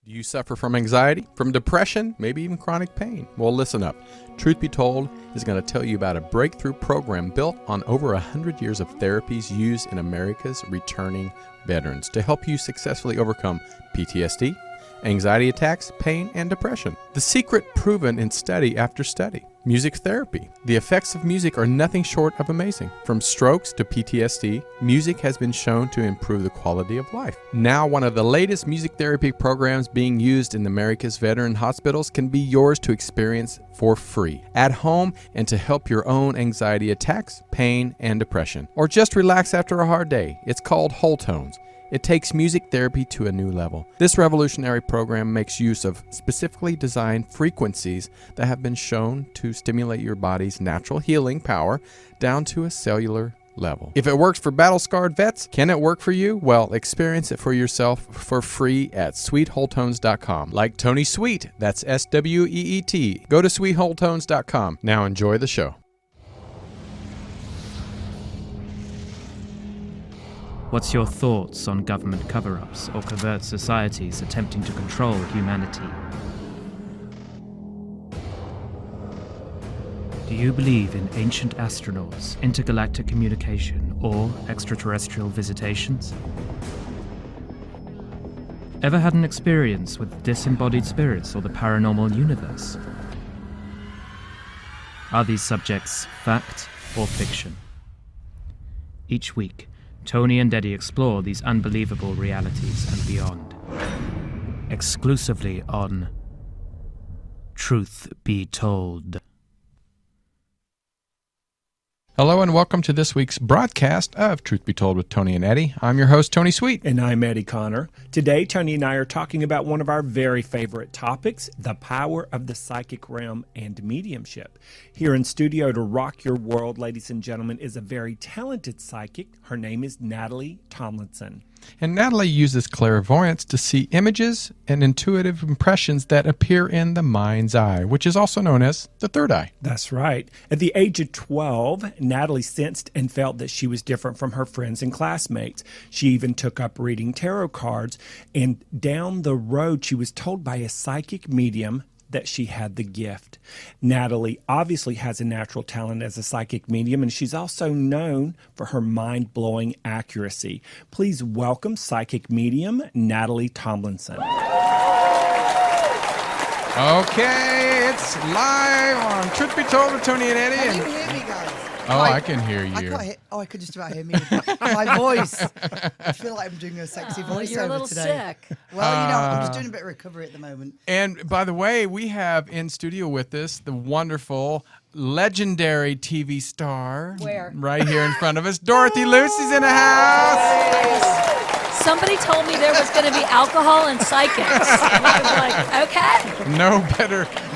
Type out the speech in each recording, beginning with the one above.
Do you suffer from anxiety, from depression, maybe even chronic pain? Well, listen up. Truth Be Told is going to tell you about a breakthrough program built on over 100 years of therapies used in America's returning veterans to help you successfully overcome PTSD, anxiety attacks, pain, and depression. The secret proven in study after study. Music therapy. The effects of music are nothing short of amazing. From strokes to PTSD, music has been shown to improve the quality of life. Now, one of the latest music therapy programs being used in America's veteran hospitals can be yours to experience for free, at home, and to help your own anxiety attacks, pain, and depression. Or just relax after a hard day. It's called Whole Tones. It takes music therapy to a new level. This revolutionary program makes use of specifically designed frequencies that have been shown to stimulate your body's natural healing power down to a cellular level. If it works for battle-scarred vets, can it work for you? Well, experience it for yourself for free at sweetwholetones.com. Like Tony Sweet, that's SWEET. Go to sweetwholetones.com. Now enjoy the show. What's your thoughts on government cover-ups or covert societies attempting to control humanity? Do you believe in ancient astronauts, intergalactic communication, or extraterrestrial visitations? Ever had an experience with disembodied spirits or the paranormal universe? Are these subjects fact or fiction? Each week, Tony and Eddie explore these unbelievable realities and beyond. Exclusively on Truth Be Told. Hello and welcome to this week's broadcast of Truth Be Told with Tony and Eddie. I'm your host, Tony Sweet. And I'm Eddie Connor. Today, Tony and I are talking about one of our very favorite topics, the power of the psychic realm and mediumship. Here in studio to rock your world, ladies and gentlemen, is a very talented psychic. Her name is Natalie Tomlinson. And Natalie uses clairvoyance to see images and intuitive impressions that appear in the mind's eye, which is also known as the third eye. That's right. At the age of 12, Natalie sensed and felt that she was different from her friends and classmates. She even took up reading tarot cards, and down the road, she was told by a psychic medium that she had the gift. Natalie obviously has a natural talent as a psychic medium, and she's also known for her mind-blowing accuracy. Please welcome psychic medium Natalie Tomlinson. Okay, it's live on Truth Be Told with Tony and Eddie. Can you hear me, guys? Oh, I can hear you. I can't hear. Oh, I could just about hear me. My voice. I feel like I'm doing a sexy voice you're a over little today. sick. Well, I'm just doing a bit of recovery at the moment. And by the way, we have in studio with us the wonderful, legendary TV star. Where? Right here in front of us. Dorothy Lucy's in the house. Somebody told me there was going to be alcohol and psychics. And I was like, okay.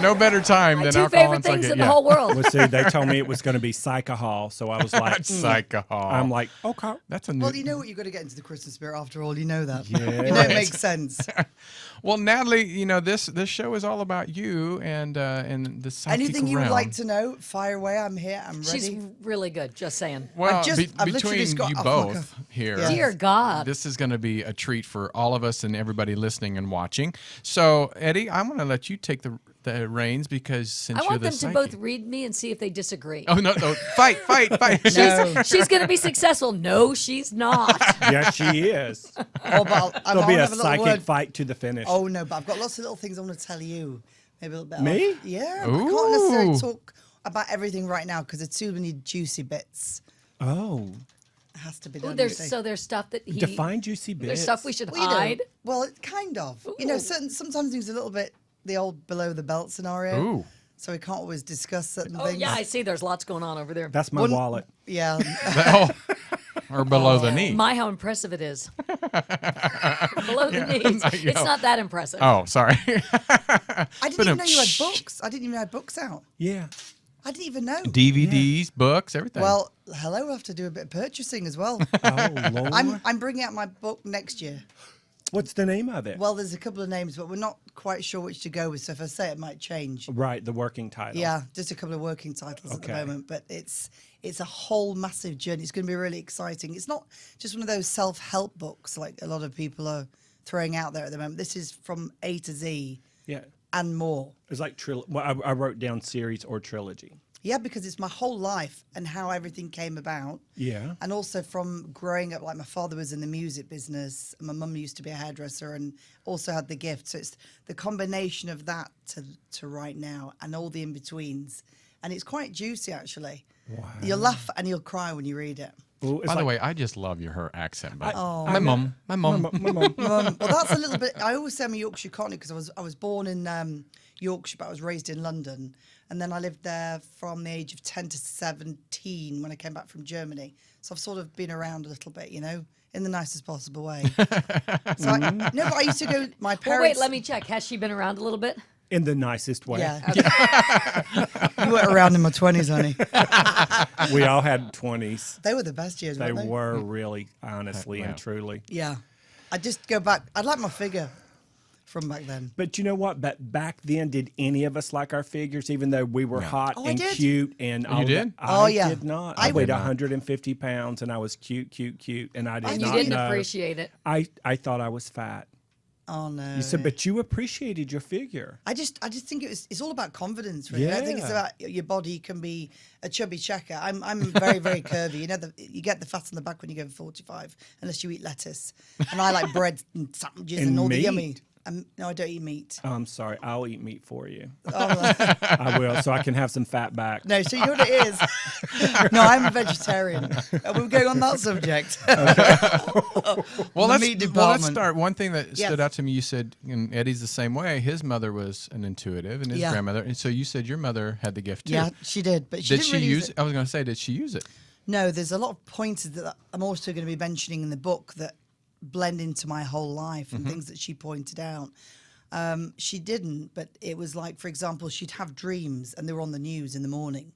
No better time My than two alcohol favorite and things psychic. in the whole world. Well, see, they told me it was going to be psychohol, so I was like, Psychohol. I'm like, okay. That's a new. Well, you know what? You've got to get into the Christmas spirit after all. You know that. Yes. You know it makes sense. Well, Natalie, this show is all about you and the psychic Anything you realm. would like to know, fire away. I'm here. I'm ready. She's really good, just saying. Well, I've literally between just got you off my both cuff. here, Yeah. Dear God. this is going to be a treat for all of us and everybody listening and watching. So, Eddie, I'm going to let you take the reins because since I you're want the them to psychic. both read me and see if they disagree. Oh no! Fight! No. She's going to be successcul. No, she's not. Yes, she is. Oh, but There'll I'll be a have little psychic word. fight to the finish. Oh, no, but I've got lots of little things I want to tell you. Maybe a little bit. Me? Off. Yeah. I can't necessarily Ooh. talk about everything right now because there's too many juicy bits. Oh. It has to be Ooh, done. there's today. stuff that he... Define juicy bits. There's stuff we should Well, hide. Well, kind of. You know, sometimes there's a little bit the old below the belt scenario. Ooh. So we can't always discuss certain Oh, things. yeah, I see there's lots going on over there. That's my Wouldn't- wallet. Yeah. Oh, or below the knee. My, how impressive it is. Below the knees. I know. It's not that impressive. Oh, sorry. I didn't even know you had Shh. books. I didn't even know you had books out. Yeah. I didn't even know. DVDs, books, everything. Well, hello, we'll have to do a bit of purchasing as well. Oh, Lord. I'm bringing out my book next year. What's the name of it? Well, there's a couple of names, but we're not quite sure which to go with. So if I say it might change. Right, the working title. Yeah, just a couple of working titles at the moment, but it's a whole massive journey. It's going to be really exciting. It's not just one of those self-help books like a lot of people are throwing out there at the moment. This is from A to Z Yeah. and more. It's like I wrote down series or trilogy. Yeah, because it's my whole life and how everything came about. Yeah. And also from growing up, like my father was in the music business, and my mum used to be a hairdresser and also had the gift. So it's the combination of that to right now and all the in-betweens. And it's quite juicy, actually. Wow. You'll laugh and you'll cry when you read it. Well, it's By the like- way, I just love her accent. But Oh. my mum. My mum. Well, that's a little bit. I always say I'm a Yorkshire Cockney because I was born in Yorkshire, but I was raised in London, and then I lived there from the age of 10 to 17 when I came back from Germany. So I've sort of been around a little bit, you know, in the nicest possible way. So no, but I used to go. My Well, parents. wait, let me check. Has she been around a little bit? In the nicest way. Yeah. You weren't around in my 20s, honey. We all had 20s. They were the best years, They weren't they? were really, honestly Yeah. and truly. Yeah. I just go back. I'd like my figure from back then. But you know what? But back then, did any of us like our figures, even though we were hot Oh, I and did. cute and all did? that? Oh, I yeah. did not. I I weighed did not. 150 pounds and I was cute, and I did And not you didn't know. appreciate it. I thought I was fat. Oh no. You said, but you appreciated your figure. I just think it's all about confidence, really. I think it's Yeah. about your body can be a chubby checker. I'm very, very curvy. You know, you get the fat on the back when you go 45, unless you eat lettuce. And I like bread and sandwiches and, And all the meat. yummy. No, I don't eat meat. Oh, I'm sorry. I'll eat meat for you. Oh, I will, so I can have some fat back. no, so you know what it is? No, I'm a vegetarian. We're going on that subject. Well, The let's meat let's department. start. One thing that Yes. stood out to me, you said, and Eddie's the same way. His mother was an intuitive, and his Yeah. grandmother. And so you said your mother had the gift too. Yeah, she did, but she Did didn't she really use it? I was going to say, did she use it? No, there's a lot of pointers that I'm also going to be mentioning in the book that blend into my whole life and things that she pointed out. She didn't, but it was like, for example, she'd have dreams and they were on the news in the morning.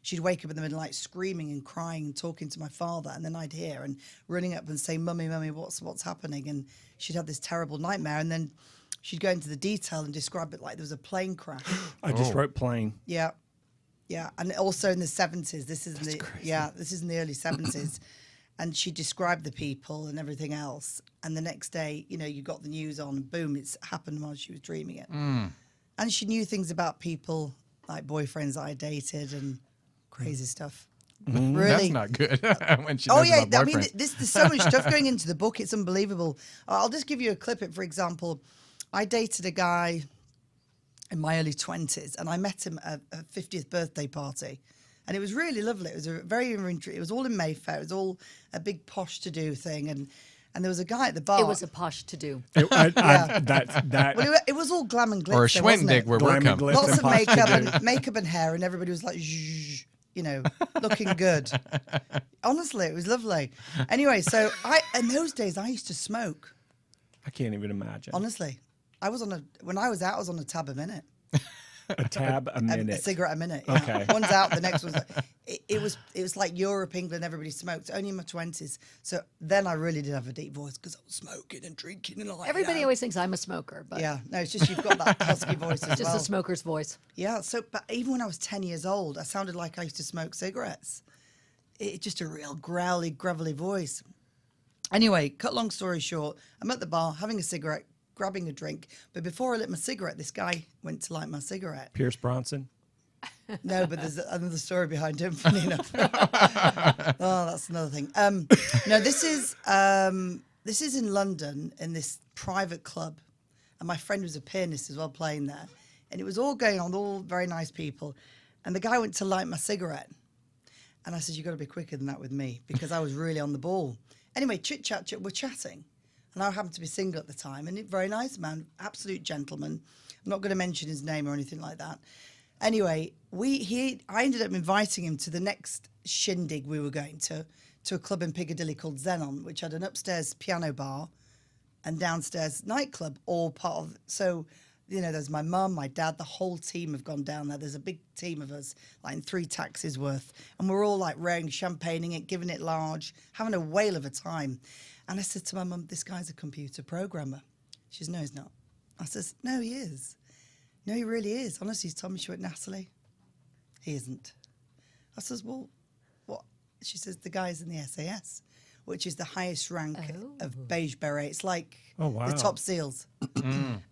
She'd wake up in the middle of the night screaming and crying and talking to my father, and then I'd hear and running up and say, "Mummy, mummy, what's happening?" And she'd have this terrible nightmare, and then she'd go into the detail and describe it like there was a plane crash. I just wrote plain. Yeah, yeah, and also in the 70s. This is this is in the early 70s, and she described the people and everything else. And the next day, you know, you got the news on, and boom, it's happened while she was dreaming it. And she knew things about people, like boyfriends that I dated and crazy stuff. Really, That's not good. When she Oh knows yeah, about I mean, boyfriends. there's so much stuff going into the book. It's unbelievable. I'll just give you a clip. For example, I dated a guy in my early 20s, and I met him at a 50th birthday party, and it was really lovely. It was it was all in Mayfair. It was all a big posh to do thing, and there was a guy at the bar. It was a posh to do. That Well, it was all glam and glitz. Or a though, wasn't Schwendig it? where Glam we're and coming. glitz. Lots of Impossible to do. makeup and hair, and everybody was like, "Zzzz," you know, looking good. Honestly, it was lovely. Anyway, so in those days I used to smoke. I can't even imagine. Honestly, when I was out, I was on a tab a minute, A tab a minute. a cigarette a minute. Yeah. Okay. One's out, the next one's. It was like Europe, England. Everybody smoked. Only in my 20s. So then I really did have a deep voice because I was smoking and drinking and all that. Everybody always thinks I'm a smoker, but Yeah, no, it's just you've got that husky voice as just well. a smoker's voice. Yeah, so but even when I was 10 years old, I sounded like I used to smoke cigarettes. It's just a real growly, gravelly voice. Anyway, cut long story short, I'm at the bar having a cigarette, grabbing a drink. But before I lit my cigarette, this guy went to light my cigarette. Pierce Bronson. No, but there's another story behind him, funny enough. Oh, that's another thing. No, this is in London in this private club. And my friend was a pianist as well playing there. And it was all going on, all very nice people. And the guy went to light my cigarette. And I said, "You've got to be quicker than that with me," because I was really on the ball. Anyway, chit-chat, we're chatting. And I happened to be single at the time. And a very nice man, absolute gentleman. I'm not going to mention his name or anything like that. Anyway, I ended up inviting him to the next shindig we were going to a club in Piccadilly called Xenon, which had an upstairs piano bar and downstairs nightclub, all part of. So, you know, there's my mum, my dad, the whole team have gone down there. There's a big team of us, like in 3 taxis worth, and we're all like raring champagning it, giving it large, having a whale of a time. And I said to my mum, "This guy's a computer programmer." She says, "No, he's not." I says, "No, he is. No, he really is. Honestly," he's told me. She went, "Natalie, he isn't." I says, "Well, what?" She says, "The guy's in the SAS." which is the highest rank of beige beret. It's like wow. the top seals.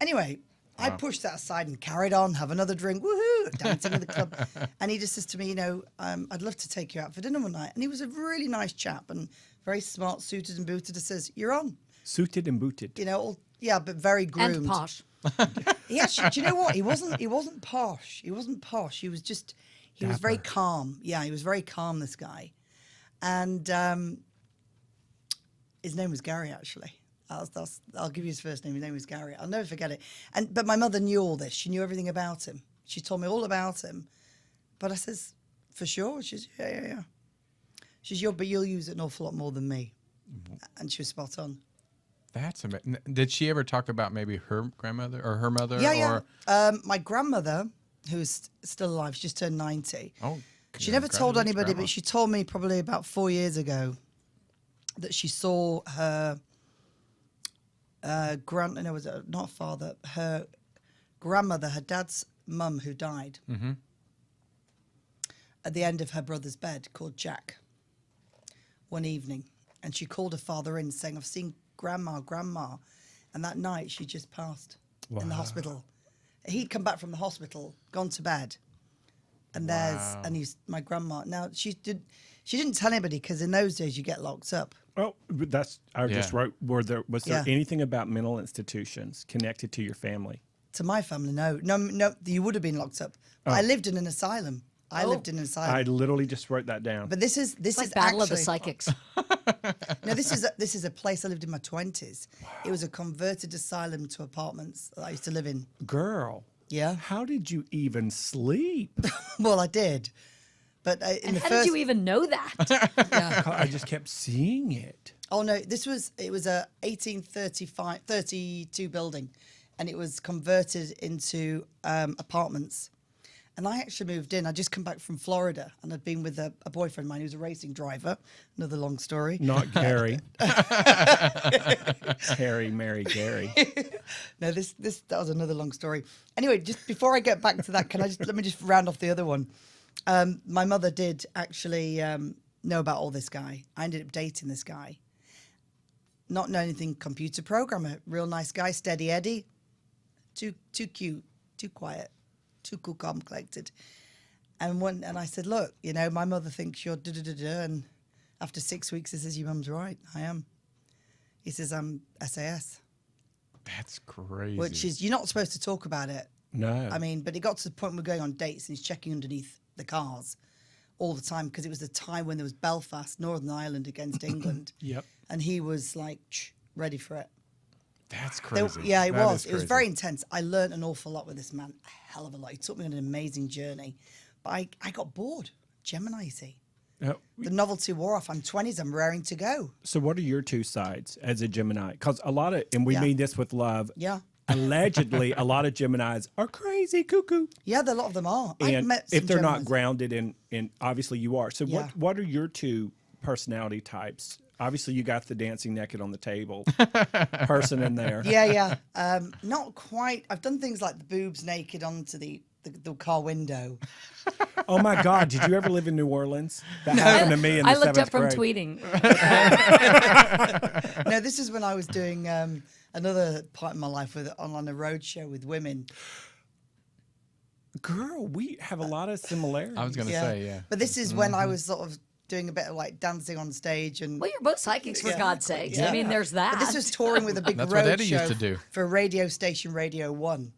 Anyway, I pushed that aside and carried on, have another drink, woohoo, dancing in the club. And he just says to me, I'd love to take you out for dinner one night. And he was a really nice chap and very smart, suited and booted. He says, you're on. Suited and booted. But very groomed. And posh. He actually, do you know what? He wasn't posh. He wasn't posh. He was very calm. Yeah, he was very calm, this guy. And his name was Gary, actually. I'll give you his first name. His name was Gary. I'll never forget it. But my mother knew all this. She knew everything about him. She told me all about him. But I says, for sure? She says, yeah. She says, but you'll use it an awful lot more than me. And she was spot on. That's amazing. Did she ever talk about maybe her grandmother or her mother? Yeah. My grandmother, who's still alive, she just turned 90. Oh, she never told anybody, Grandma. but she told me probably about 4 years ago that she saw her her grandmother, her dad's mum who died, at the end of her brother's bed, called Jack, one evening. And she called her father in saying, I've seen grandma. And that night she just passed in the hospital. He'd come back from the hospital, gone to bed. And he's my grandma. Now she didn't tell anybody because in those days you get locked up. Oh, but I just wrote, was there anything about mental institutions connected to your family? To my family, no, you would have been locked up. I lived in an asylum. I lived in an asylum. I literally just wrote that down. But this is Like is Battle of the actually Psychics. no. This is a place I lived in my 20s. Wow. It was a converted asylum to apartments that I used to live in. Girl, Yeah. how did you even sleep? Well, I did, but How did you even know that? Yeah. I just kept seeing it. Oh no, it was a 1832 building, and it was converted into apartments. And I actually moved in. I'd just come back from Florida, and I'd been with a boyfriend of mine who was a racing driver. Another long story. Not Gary. Harry, Mary, Gary. No, that was another long story. Anyway, just before I get back to that, let me just round off the other one. My mother did actually know about all this guy. I ended up dating this guy. Not knowing anything, computer programmer, real nice guy, steady Eddie. Too cute, too quiet, too cool, calm, collected. And I said, look, my mother thinks you're da-da-da-da. And after 6 weeks, he says, your mum's right. I am. He says, I'm SAS. That's crazy. Which is, you're not supposed to talk about it. No. I mean, but it got to the point we're going on dates and he's checking underneath the cars all the time because it was the time when there was Belfast, Northern Ireland against England. Yep. And he was like, ready for it. That's crazy. It That was. is It was crazy. very intense. I learned an awful lot with this man. A hell of a lot. He took me on an amazing journey. But I got bored. Gemini, you see. The novelty wore off. I'm 20s. I'm raring to go. So what are your two sides as a Gemini? Because and we mean this with love. Yeah. Allegedly, a lot of Geminis are crazy cuckoo. Yeah, a lot of them are. I've And met some if they're not Geminis. grounded in obviously you are. So Yeah. what are your two personality types? Obviously you got the dancing naked on the table person in there. Yeah. Not quite. I've done things like the boobs naked onto the car window. Oh my God, did you ever live in New Orleans? That happened to me in the I looked up 7th from grade. tweeting. No, this is when I was doing another part of my life on a road show with women. Girl, we have a lot of similarities. I was going to say, yeah. But this is when I was sort of doing a bit of like dancing on stage and. Well, you're both psychics, for God's sakes. I mean, there's that. But this was touring with a big That's road what Eddie show used to do. for radio station Radio 1.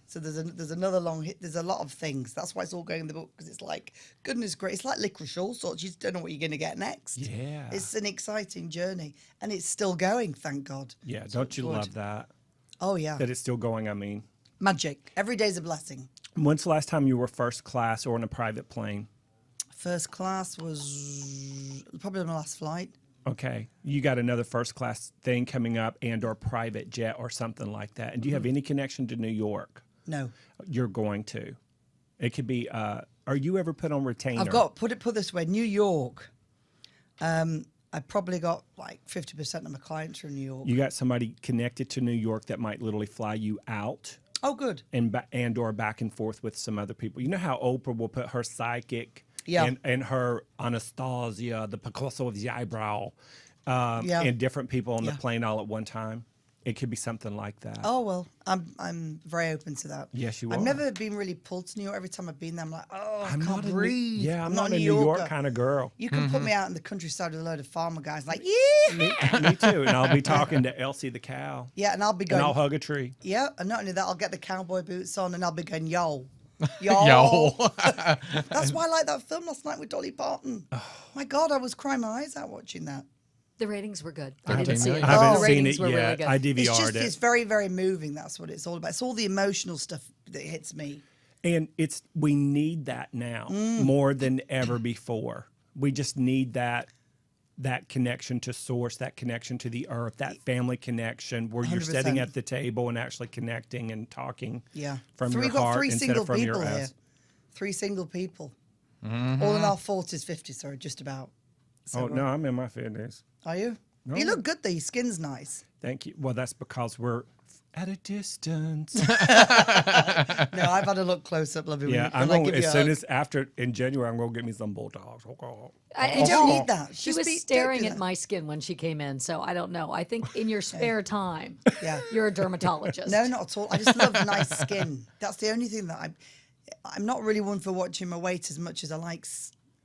So there's another long hit. There's a lot of things. That's why it's all going in the book because it's like, goodness gracious, it's like licorice all sorts. You just don't know what you're going to get next. Yeah. It's an exciting journey and it's still going, thank God. Yeah, don't you love that? Oh, yeah. That it's still going, I mean. Magic. Every day's a blessing. When's the last time you were first class or on a private plane? First class was probably my last flight. Okay. You got another first class thing coming up and or private jet or something like that. And do you have any connection to New York? No. You're going to. It could be, are you ever put on retainer? I've got, put this way, New York. I probably got like 50% of my clients are in New York. You got somebody connected to New York that might literally fly you out Oh, good. and or back and forth with some other people. You know how Oprah will put her psychic Yeah. and her Anastasia, the Picasso of the eyebrow, Yeah. and different people on the Yeah. plane all at one time. It could be something like that. Oh well, I'm very open to that. Yes, you I've are. never been really pulled to New York. Every time I've been there, I'm like, oh, I I'm can't not a breathe. I'm not a New Yorker. York kind of girl. You can put me out in the countryside with a load of farmer guys, like, yeah, Me too. And I'll be talking to Elsie the cow. yeah, and I'll be And going, I'll hug a tree. yeah, and not only that, I'll get the cowboy boots on, and I'll be going, yo. Yo. That's why I like that film last night with Dolly Parton. My God, I was crying my eyes out watching that. The ratings were good. I I didn't haven't see seen it. it. I haven't the seen ratings it were yet. really good. I It's DVR'd it's it. very, very moving. That's what it's all about. It's all the emotional stuff that hits me. And we need that now more than ever before. We just need that connection to source, that connection to the earth, that family connection where you're 100%. sitting at the table and actually connecting and talking Yeah. from We've your got heart three instead single of from your people here. ass. 3 single people. All in our 40s, 50s, sorry, just about. So Oh, no, I'm in my 50s. Are you? You look good though. Your skin's nice. Thank you. Well, that's because we're at a distance. No, I've had a look close up, lovey. Yeah, I'm when I going give you as a soon hug. as after in January, I'm going to get me some Botox. I You don't she- need that. She Just was be- don't staring do at that. my skin when she came in, so I don't know. I think in your spare time, Yeah. you're a dermatologist. No, not at all. I just love nice skin. That's the only thing that I'm not really one for watching my weight as much as I like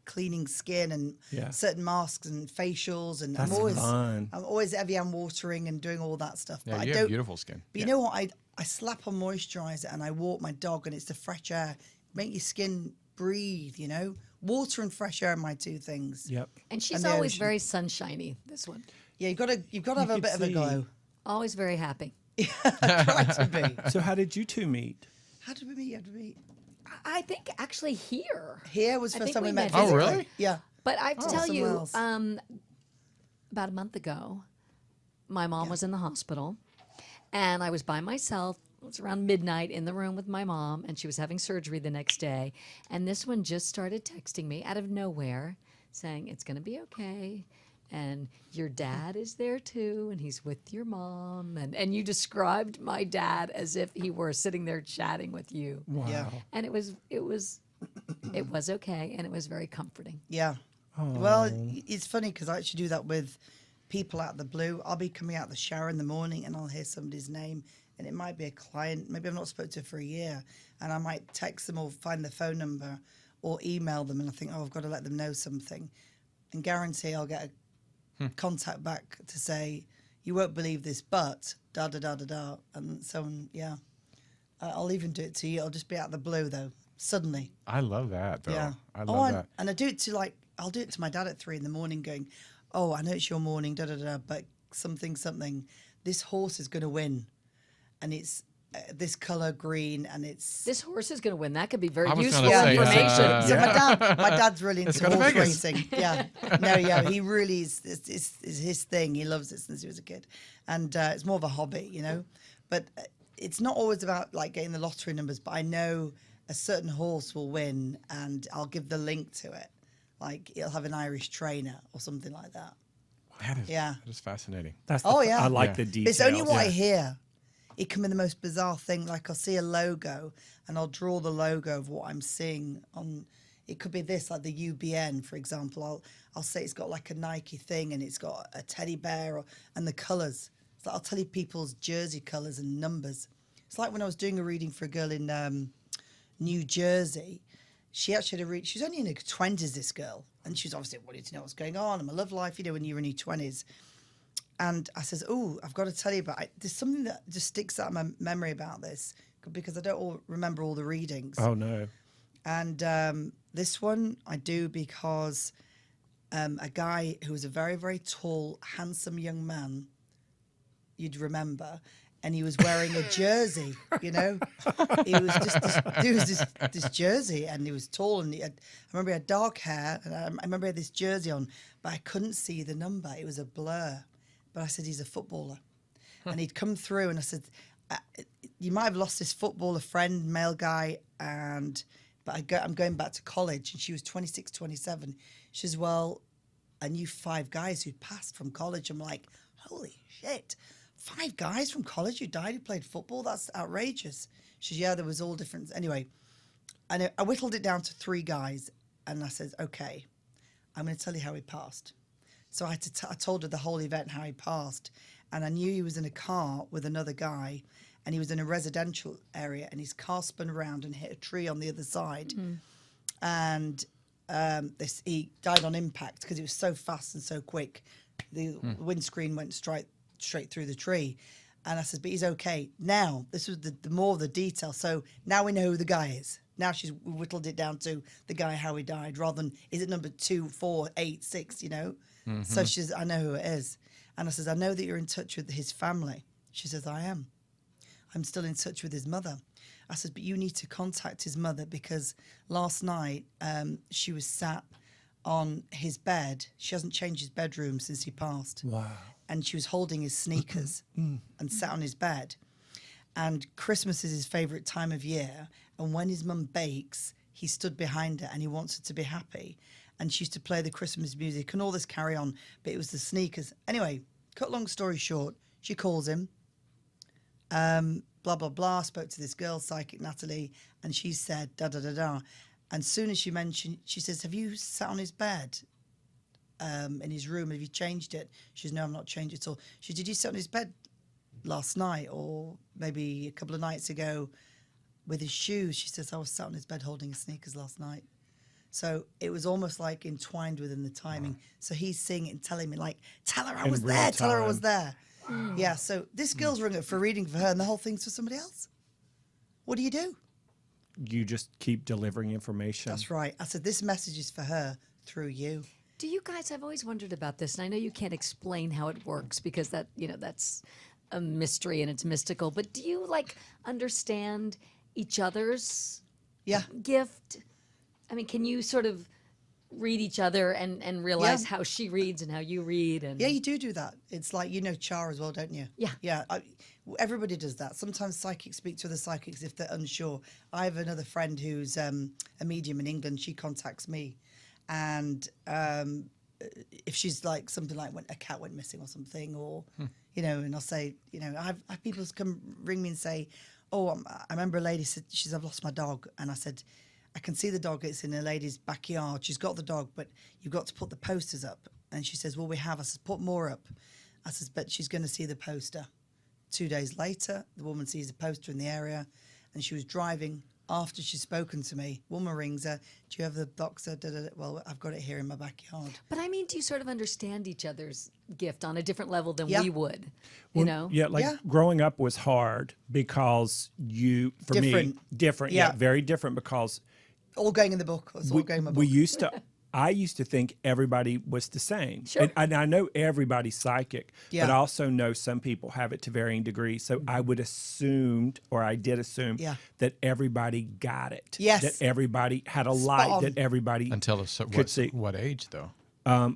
cleaning skin and Yeah. certain masks and facials, and That's fun. I'm always Evian watering and doing all that stuff. Yeah, but you I have don't. beautiful skin. But you know what? I slap on moisturizer and I walk my dog, and it's the fresh air. Make your skin breathe. You know, water and fresh air are my two things. Yep. And she's And the always ocean. very sunshiny, this one. Yeah, you've got to have a could bit of a see. glow. Always very happy. Try to be. So how did you two meet? How did we meet? How did we meet? I think actually here. Here was I the first think time we we met. met Oh, physically. really? Yeah. But I have to tell somewhere you, else. about a month ago, my mom was in the hospital, and I was by myself. It was around midnight in the room with my mom, and she was having surgery the next day. And this one just started texting me out of nowhere, saying, "It's going to be okay. And your dad is there too, and he's with your mom." And you described my dad as if he were sitting there chatting with you. Wow. Yeah. And it was okay, and it was very comforting. Yeah. Well, it's funny because I actually do that with people out of the blue. I'll be coming out of the shower in the morning and I'll hear somebody's name, and it might be a client. Maybe I've not spoken to for a year, and I might text them or find their phone number or email them, and I think, oh, I've got to let them know something, and guarantee I'll get a contact back to say, you won't believe this, but da da da da da, and so on. Yeah, I'll even do it to you. It'll just be out of the blue though, suddenly. I love that, though. Yeah. I love and, that. And I do it to I'll do it to my dad at 3 a.m. going, oh, I know it's your morning, da da da, but something. This horse is going to win, and it's this color green, and it's. This horse is going to win. That could be very I was useful gonna say, information. So my dad's really Let's into go to horse Vegas. racing. Yeah, no, yeah, he really is. It's his thing. He loves it since he was a kid, and it's more of a hobby, you know. But it's not always about like getting the lottery numbers. But I know a certain horse will win, and I'll give the link to it. Like it'll have an Irish trainer or something like that. That is, Yeah. that is fascinating. That's Oh, yeah. I like Yeah. the But details. it's only what I Yeah. hear. It can be the most bizarre thing. Like I'll see a logo and I'll draw the logo of what I'm seeing on. It could be this, like the UBN, for example. I'll say it's got like a Nike thing and it's got a teddy bear and the colours. So I'll tell you people's jersey colours and numbers. It's like when I was doing a reading for a girl in New Jersey. She actually had a read. She was only in her 20s, this girl, and she was obviously wanting to know what's going on and my love life, you know, when you're in your 20s. And I says, oh, I've got to tell you about it. There's something that just sticks out in my memory about this because I don't remember all the readings. Oh no. And this one I do because a guy who was a very, very tall, handsome young man, you'd remember, and he was wearing a jersey, you know. He was just this jersey, and he was tall, and I remember he had dark hair, and I remember he had this jersey on, but I couldn't see the number. It was a blur. But I said, he's a footballer. And he'd come through, and I said, you might have lost this footballer friend, male guy, but I'm going back to college. And she was 26, 27. She says, well, I knew 5 guys who'd passed from college. I'm like, holy shit. 5 guys from college who died who played football? That's outrageous. She says, yeah, there was all different. Anyway, and I whittled it down to 3 guys. And I said, okay, I'm going to tell you how he passed. So I told her the whole event, how he passed. And I knew he was in a car with another guy, and he was in a residential area, and his car spun around and hit a tree on the other side. And he died on impact because it was so fast and so quick. The windscreen went straight through the tree. And I said, but he's okay. Now, this was the more of the detail. So now we know who the guy is. Now she's whittled it down to the guy, how he died, rather than, is it number 2, 4, 8, 6, you know? So she says, I know who it is. And I says, I know that you're in touch with his family. She says, I am. I'm still in touch with his mother. I said, but you need to contact his mother because last night she was sat on his bed. She hasn't changed his bedroom since he passed. Wow. And she was holding his sneakers and sat on his bed. And Christmas is his favourite time of year. And when his mum bakes, he stood behind her and he wants her to be happy. And she used to play the Christmas music and all this carry on, but it was the sneakers. Anyway, cut long story short, she calls him, blah, blah, blah, spoke to this girl, psychic Natalie, and she said, da, da, da, da. And soon as she mentioned, she says, have you sat on his bed in his room? Have you changed it? She says, no, I've not changed it at all. She said, did you sit on his bed last night or maybe a couple of nights ago with his shoes? She says, I was sat on his bed holding his sneakers last night. So it was almost like entwined within the timing. So he's seeing it and telling me, like, tell her I was there, tell her I was there. Yeah, so this girl's ringing up for a reading for her and the whole thing's for somebody else. What do? You just keep delivering information. That's right. I said, this message is for her through you. Do you guys, I've always wondered about this, and I know you can't explain how it works because that, that's a mystery and it's mystical, but do you understand each other's gift? I mean, can you sort of read each other and realize how she reads and how you read? And yeah, you do that. It's like, Char as well, don't you? Yeah. Yeah, everybody does that. Sometimes psychics speak to other psychics if they're unsure. I have another friend who's a medium in England. She contacts me. And if she's like something like when a cat went missing or something, or, and I'll say, I have people come ring me and say, oh, I remember a lady said, she said, I've lost my dog. And I said, I can see the dog. It's in a lady's backyard. She's got the dog, but you've got to put the posters up. And she says, well, we have. I said, put more up. I says, but she's going to see the poster. 2 days later, the woman sees a poster in the area, and she was driving. After she's spoken to me, woman rings her, do you have the boxer? Da, da, da. Well, I've got it here in my backyard. But I mean, do you sort of understand each other's gift on a different level than we would, Yeah, growing up was hard because me, different, very different because... All going in the book. It's all going in my book. I used to think everybody was the same. Sure. And I know everybody's psychic, but I also know some people have it to varying degrees. So I would assumed, or I did assume, that everybody got it. Yes. That everybody had a light, that everybody could see. What age, though?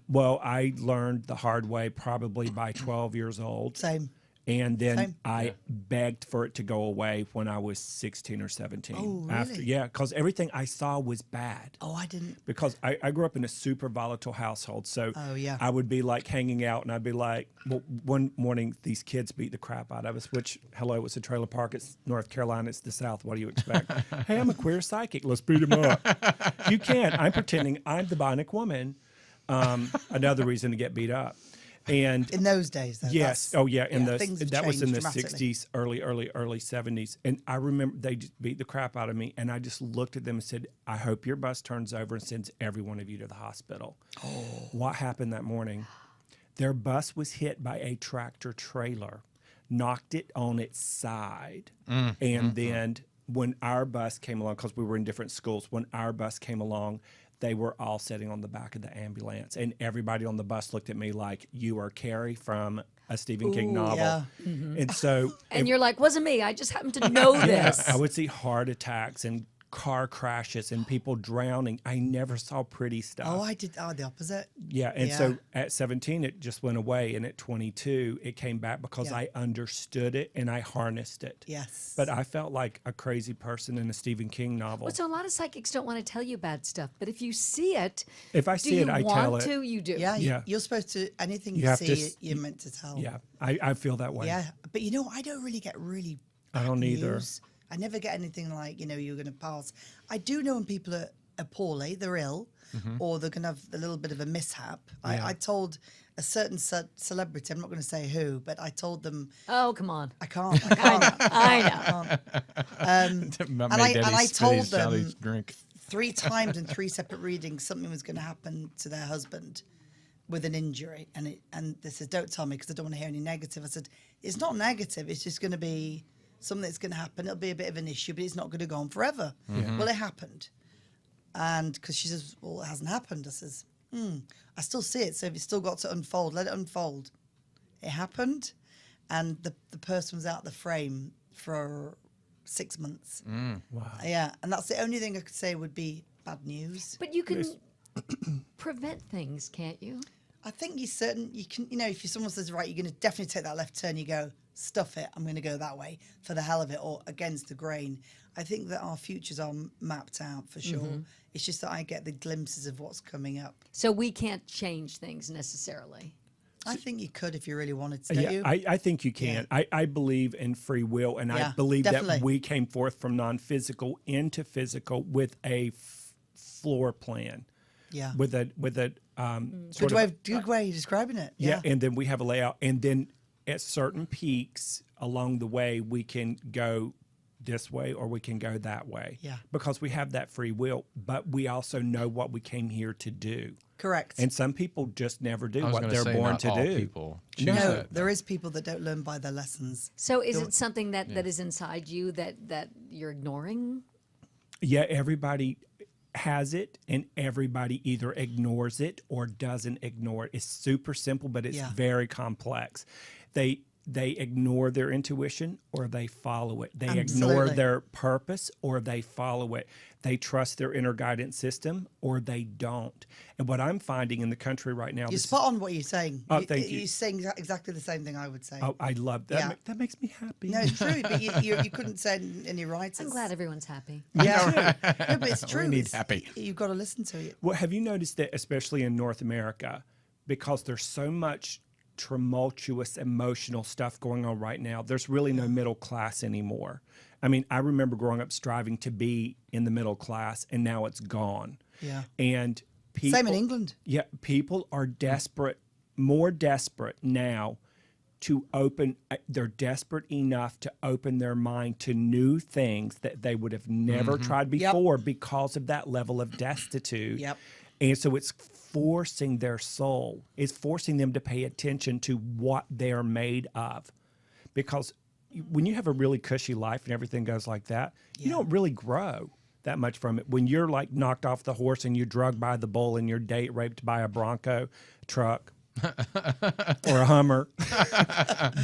Well, I learned the hard way probably by 12 years old. Same. And then I begged for it to go away when I was 16 or 17. Oh, really? Because everything I saw was bad. Oh, I didn't. Because I grew up in a super volatile household. So I would be like hanging out and I'd be like, well, one morning these kids beat the crap out of us, which, hello, it's a trailer park. It's North Carolina. It's the South. What do you expect? Hey, I'm a queer psychic. Let's beat them up. You can't. I'm pretending I'm the bionic woman. Another reason to get beat up. And in those days, though, yes, that was in the dramatically. 60s, early 70s, and I remember they just beat the crap out of me, and I just looked at them and said, "I hope your bus turns over and sends every one of you to the hospital." Oh, what happened that morning? Their bus was hit by a tractor trailer, knocked it on its side, and then when our bus came along, because we were in different schools, when our bus came along, they were all sitting on the back of the ambulance. And everybody on the bus looked at me like, you are Carrie from a Stephen King novel. Yeah. And so... And you're like, wasn't me. I just happened to know this. I would see heart attacks and car crashes and people drowning. I never saw pretty stuff. Oh, I did. Oh, the opposite. Yeah. And so at 17, it just went away. And at 22, it came back because I understood it and I harnessed it. Yes. But I felt like a crazy person in a Stephen King novel. Well, so a lot of psychics don't want to tell you bad stuff. But if you see it, if I see it, I tell it. Do you want to? You do. Yeah. You're supposed to, anything you see, you're meant to tell. Yeah. I feel that way. Yeah. But I don't really get really I don't either. news. I never get anything like, you're going to pass. I do know when people are poorly, they're ill, or they're going to have a little bit of a mishap. I told a certain celebrity. I'm not going to say who, but I told them. Oh, come on. I can't. I can't. And I told them drink. 3 times in 3 separate readings something was going to happen to their husband with an injury, and they said, "Don't tell me because I don't want to hear any negative." I said, "It's not negative. It's just going to be something that's going to happen. It'll be a bit of an issue, but it's not going to go on forever." Well, it happened, and because she says, "Well, it hasn't happened," I says, "I still see it. So if it's still got to unfold, let it unfold." It happened, and the person was out the frame for 6 months. Wow. Yeah, and that's the only thing I could say would be bad news. But you can prevent things, can't you? I think you can, if someone says, right, you're going to definitely take that left turn, you go, stuff it, I'm going to go that way for the hell of it or against the grain. I think that our futures are mapped out for sure. It's just that I get the glimpses of what's coming up. So we can't change things necessarily. I think you could if you really wanted to, don't you? I think you can. I believe in free will, and I believe definitely. that we came forth from non-physical into physical with a floor plan. Yeah. With a sort Good way of describing it. yeah, and then we have a layout, and then at certain peaks along the way, we can go this way or we can go that way. Yeah. Because we have that free will, but we also know what we came here to do. Correct. And some people just never do I was what gonna they're say, born not to all do. people choose No, that. there is people that don't learn by their lessons. So is it something that is inside you that you're ignoring? Yeah, everybody has it, and everybody either ignores it or doesn't ignore it. It's super simple, but it's very complex. They ignore their intuition or they follow it. They ignore Absolutely. their purpose or they follow it. They trust their inner guidance system or they don't. And what I'm finding in the country right now, You're spot on what you're saying. Oh, thank you. You're saying exactly the same thing I would say. oh, I love that. Yeah. That makes me happy. No, it's true, but you couldn't say it in your writers. I'm glad everyone's happy. Yeah, no, but it's true. We need It's- happy. You've got to listen to it. Well, have you noticed that, especially in North America, because there's so much tumultuous emotional stuff going on right now, there's really no middle class anymore. I mean, I remember growing up striving to be in the middle class, and now it's gone. Yeah. And people, Same in England. Yeah, people are desperate, more desperate now to open. They're desperate enough to open their mind to new things that they would have never tried before because of that level of destitute. Yep. And so it's forcing their soul. It's forcing them to pay attention to what they're made of. Because when you have a really cushy life and everything goes like that, you don't really grow that much from it. When you're like knocked off the horse and you're drugged by the bull and you're date raped by a Bronco truck or a Hummer,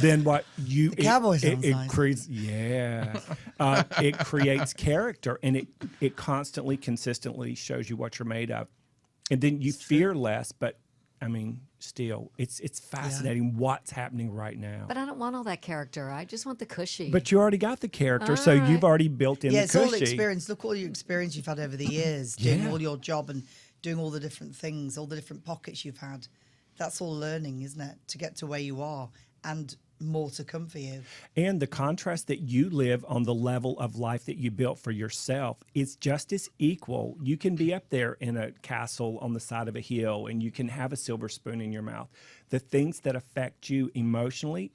then what you The cowboy sounds it nice. creates it creates character, and it constantly, consistently shows you what you're made of. And then you fear less, but I mean, still, it's fascinating what's happening right now. But I don't want all that character. I just want the cushy. But you already got the character, so you've already built in Yeah, the it's all the cushy. experience. Look all your experience you've had over the years, doing all your job and doing all the different things, all the different pockets you've had. That's all learning, isn't it? To get to where you are and more to come for you. And the contrast that you live on the level of life that you built for yourself is just as equal. You can be up there in a castle on the side of a hill and you can have a silver spoon in your mouth. The things that affect you emotionally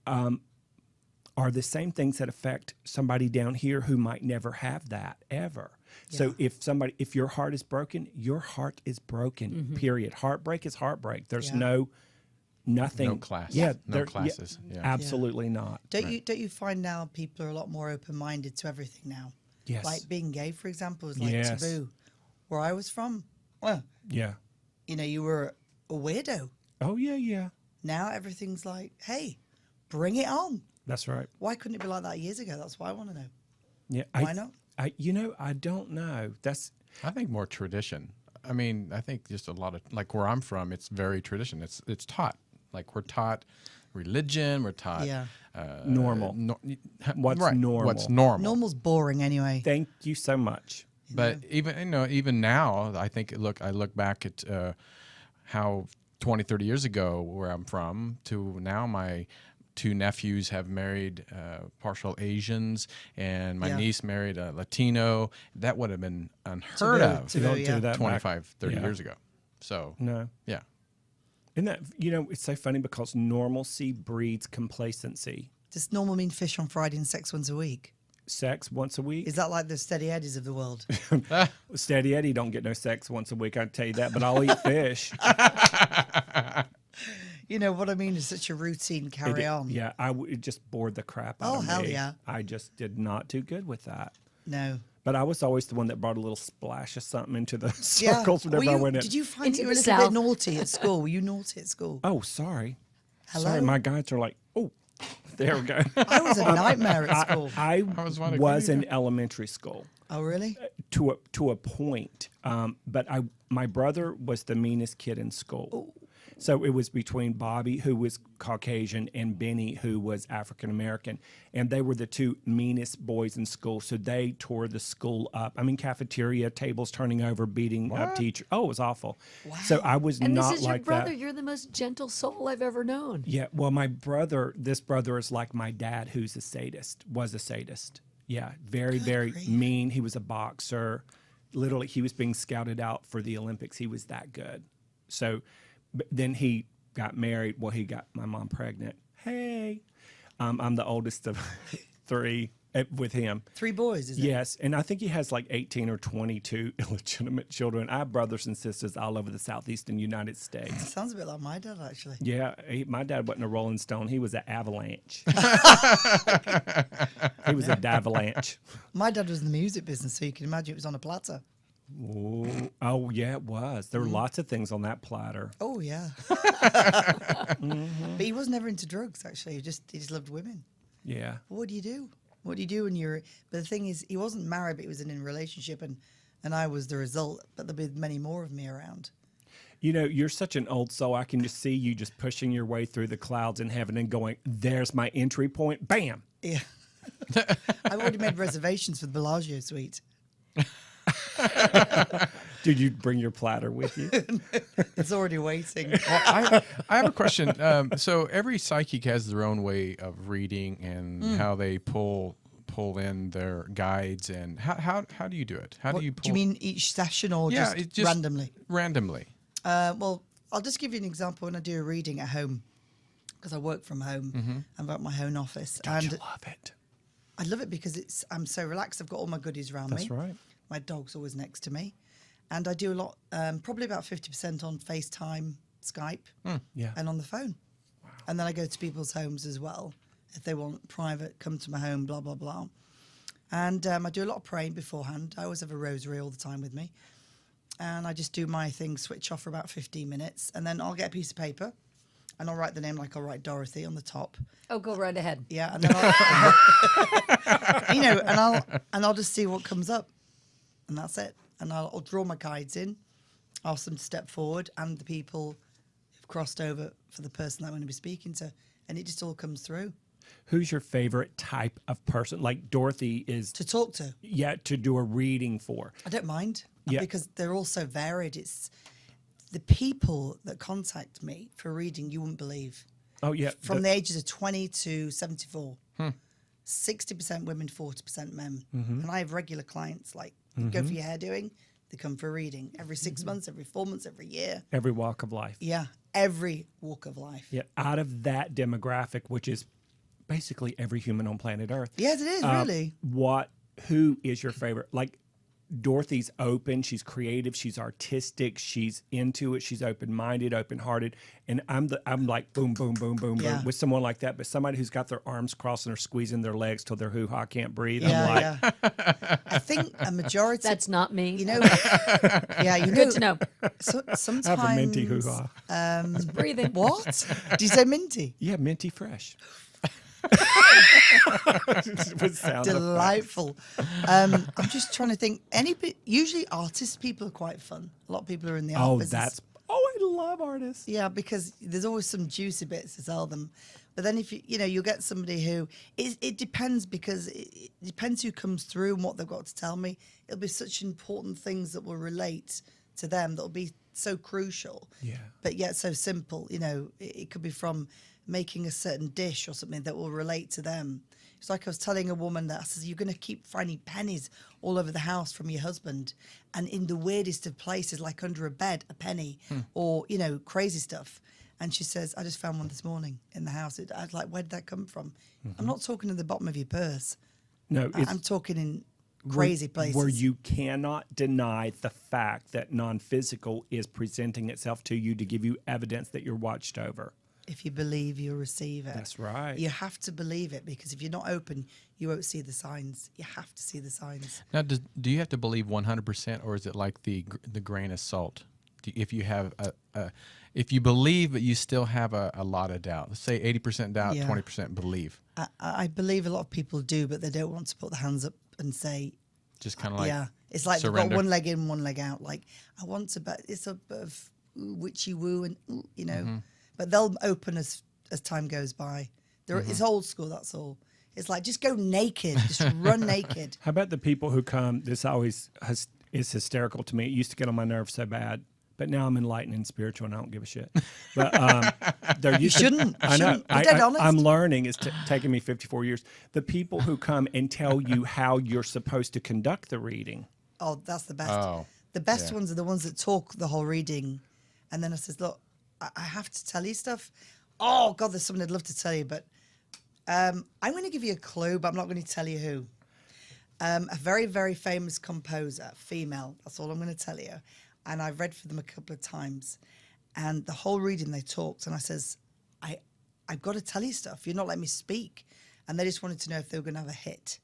are the same things that affect somebody down here who might never have that ever. So if your heart is broken, your heart is broken, period. Heartbreak is heartbreak. There's nothing. No class. Yeah, No classes. Yeah. Absolutely not. Don't you find now people are a lot more open-minded to everything now? Yes. Like being gay, for example, was like Yes. taboo. Where I was from, well, Yeah. you were a weirdo. Oh, yeah. Now everything's like, hey, bring it on. That's right. Why couldn't it be like that years ago? That's what I want to know. Yeah. Why not? I don't know. I think more tradition. I mean, I think just a lot of, like where I'm from, it's very tradition. It's taught. Like we're taught religion, we're taught Normal. What's normal? What's normal. Normal's boring anyway. Thank you so much. But even now, I think I look back at how 20, 30 years ago where I'm from to now my 2 nephews have married partial Asians, and my niece married a Latino. That would have been unheard of You don't do that 25, back- 30 yeah. years ago. So, No. yeah. Isn't that, it's so funny because normalcy breeds complacency. Does normal mean fish on Friday and sex once a week? Sex once a week? Is that like the Steady Eddies of the world? Steady Eddie don't get no sex once a week, I can tell you that, but I'll eat fish. You know what I mean? It's such a routine carry on. Yeah, it just bored the crap out of me. Oh, hell yeah. I just did not do good with that. No. But I was always the one that brought a little splash of something into the circles whenever I went in. Did you find Into you were a the little bit South. naughty at school? Were you naughty at school? Oh, sorry. Hello? Sorry, my guides are like, oh, there we go. I was a nightmare at school. I was wondering, was what do in you elementary school Oh, really? to a point, but my brother was the meanest kid in school. So it was between Bobby, who was Caucasian, and Benny, who was African American, and they were the two meanest boys in school. So they tore the school up. I mean, cafeteria tables turning over, beating up teachers. Oh, it was awful. Wow. So I was And not this is like your brother. that. You're the most gentle soul I've ever known. Yeah, well, this brother is like my dad, who's was a sadist. Yeah, very, very grief. mean. He was a boxer. Literally, he was being scouted out for the Olympics. He was that good. So but then he got married. Well, he got my mom pregnant. Hey, I'm the oldest of three with him. 3 boys, is it? Yes, and I think he has like 18 or 22 illegitimate children. I have brothers and sisters all over the southeastern United States. Sounds a bit like my dad, actually. Yeah, my dad wasn't a Rolling Stone. He was an avalanche. He was a davalanche. My dad was in the music business, so you can imagine it was on a platter. Oh, yeah, it was. There were lots of things on that platter. Oh, yeah. Mm-hmm. But he was never into drugs, actually. He just loved women. Yeah. But what do you do? What do you do when you're... But the thing is, he wasn't married, but he was in a relationship, and I was the result. But there'll be many more of me around. You're such an old soul. I can just see you just pushing your way through the clouds in heaven and going, there's my entry point. Bam. Yeah. I've already made reservations for the Bellagio suite. Did you bring your platter with you? It's already waiting. Well, I have a question. So every psychic has their own way of reading and how they pull in their guides, and how do you do it? How do you pull? Do you mean each session or Yeah, just, it's just randomly? Randomly. Well, I'll just give you an example when I do a reading at home, because I work from home. I've got my own office. Don't you love it? I love it because I'm so relaxed. I've got all my goodies around me. That's right. My dog's always next to me. And I do a lot, probably about 50% on FaceTime, Skype, Yeah. and on the phone. Wow. And then I go to people's homes as well. If they want private, come to my home, blah, blah, blah. And I do a lot of praying beforehand. I always have a rosary all the time with me. And I just do my thing, switch off for about 15 minutes. And then I'll get a piece of paper and I'll write the name, like I'll write Dorothy on the top. Oh, go right ahead. Yeah. And then I'll just see what comes up. And that's it. And I'll draw my guides in, ask them to step forward, and the people who've crossed over for the person that I'm going to be speaking to. And it just all comes through. Who's your favorite type of person? Like Dorothy is To talk to. Yeah, to do a reading for. I don't mind. Yeah. Because they're all so varied. It's the people that contact me for reading, you wouldn't believe. Oh yeah. From the ages of 20 to 74. 60% women, 40% men. And I have regular clients, like, you go for your hair doing, they come for a reading every 6 months, every 4 months, every year. every walk of life. Yeah, every walk of life. Yeah, out of that demographic, which is basically every human on planet Earth. Yes, it is, really. Who is your favorite? Like Dorothy's open, she's creative, she's artistic, she's into it, she's open-minded, open-hearted, and I'm like boom, boom, boom, boom, Yeah. boom with someone like that. But somebody who's got their arms crossed and are squeezing their legs till their hoo-ha can't breathe. Yeah, I'm like, yeah. I think a majority. That's not me. You know. Yeah, you know. Good to know. So, sometimes. I have a minty hoo-ha. Breathing. What? Do you say minty? Yeah, minty fresh. With sound Delightful. I'm just trying to think. Usually artists people are quite fun. A lot of people are in the art business. I love artists. Yeah, because there's always some juicy bits to tell them. But then if you'll get somebody who it depends, because it depends who comes through and what they've got to tell me. It'll be such important things that will relate to them that'll be so crucial. Yeah. But yet so simple. It could be from making a certain dish or something that will relate to them. It's like I was telling a woman that I says, you're going to keep finding pennies all over the house from your husband, and in the weirdest of places, like under a bed, a penny, or crazy stuff. And she says, I just found one this morning in the house. I was like, where did that come from? I'm not talking in the bottom of your purse. No, I'm talking in crazy places. where you cannot deny the fact that non-physical is presenting itself to you to give you evidence that you're watched over. If you believe, you'll receive it. That's right. You have to believe it, because if you're not open, you won't see the signs. You have to see the signs. Now, do you have to believe 100%, or is it like the grain of salt? If you have if you believe, but you still have a lot of doubt. Let's say 80% doubt, Yeah. 20% believe. I believe a lot of people do, but they don't want to put their hands up and say, Just kind of like yeah. It's like they've surrender. got one leg in, one leg out. Like, I want to, but it's a bit of witchy woo, and you know. Mm-hmm. But they'll open as time goes by. It's old school. That's all. It's like, just go naked, just run naked. How about the people who come? This always is hysterical to me. It used to get on my nerves so bad, but now I'm enlightened and spiritual, and I don't give a shit. But there used to- shouldn't. I know. Shouldn't. Be dead honest. I'm learning. It's taking me 54 years. The people who come and tell you how you're supposed to conduct the reading. Oh, that's the best. Oh, The best yeah. ones are the ones that talk the whole reading, and then I says, look, I have to tell you stuff. Oh God, there's something I'd love to tell you, but I'm going to give you a clue, but I'm not going to tell you who. A very, very famous composer, female. That's all I'm going to tell you. And I've read for them a couple of times, and the whole reading they talked, and I says, I've got to tell you stuff. You're not letting me speak, and they just wanted to know if they were going to have a hit.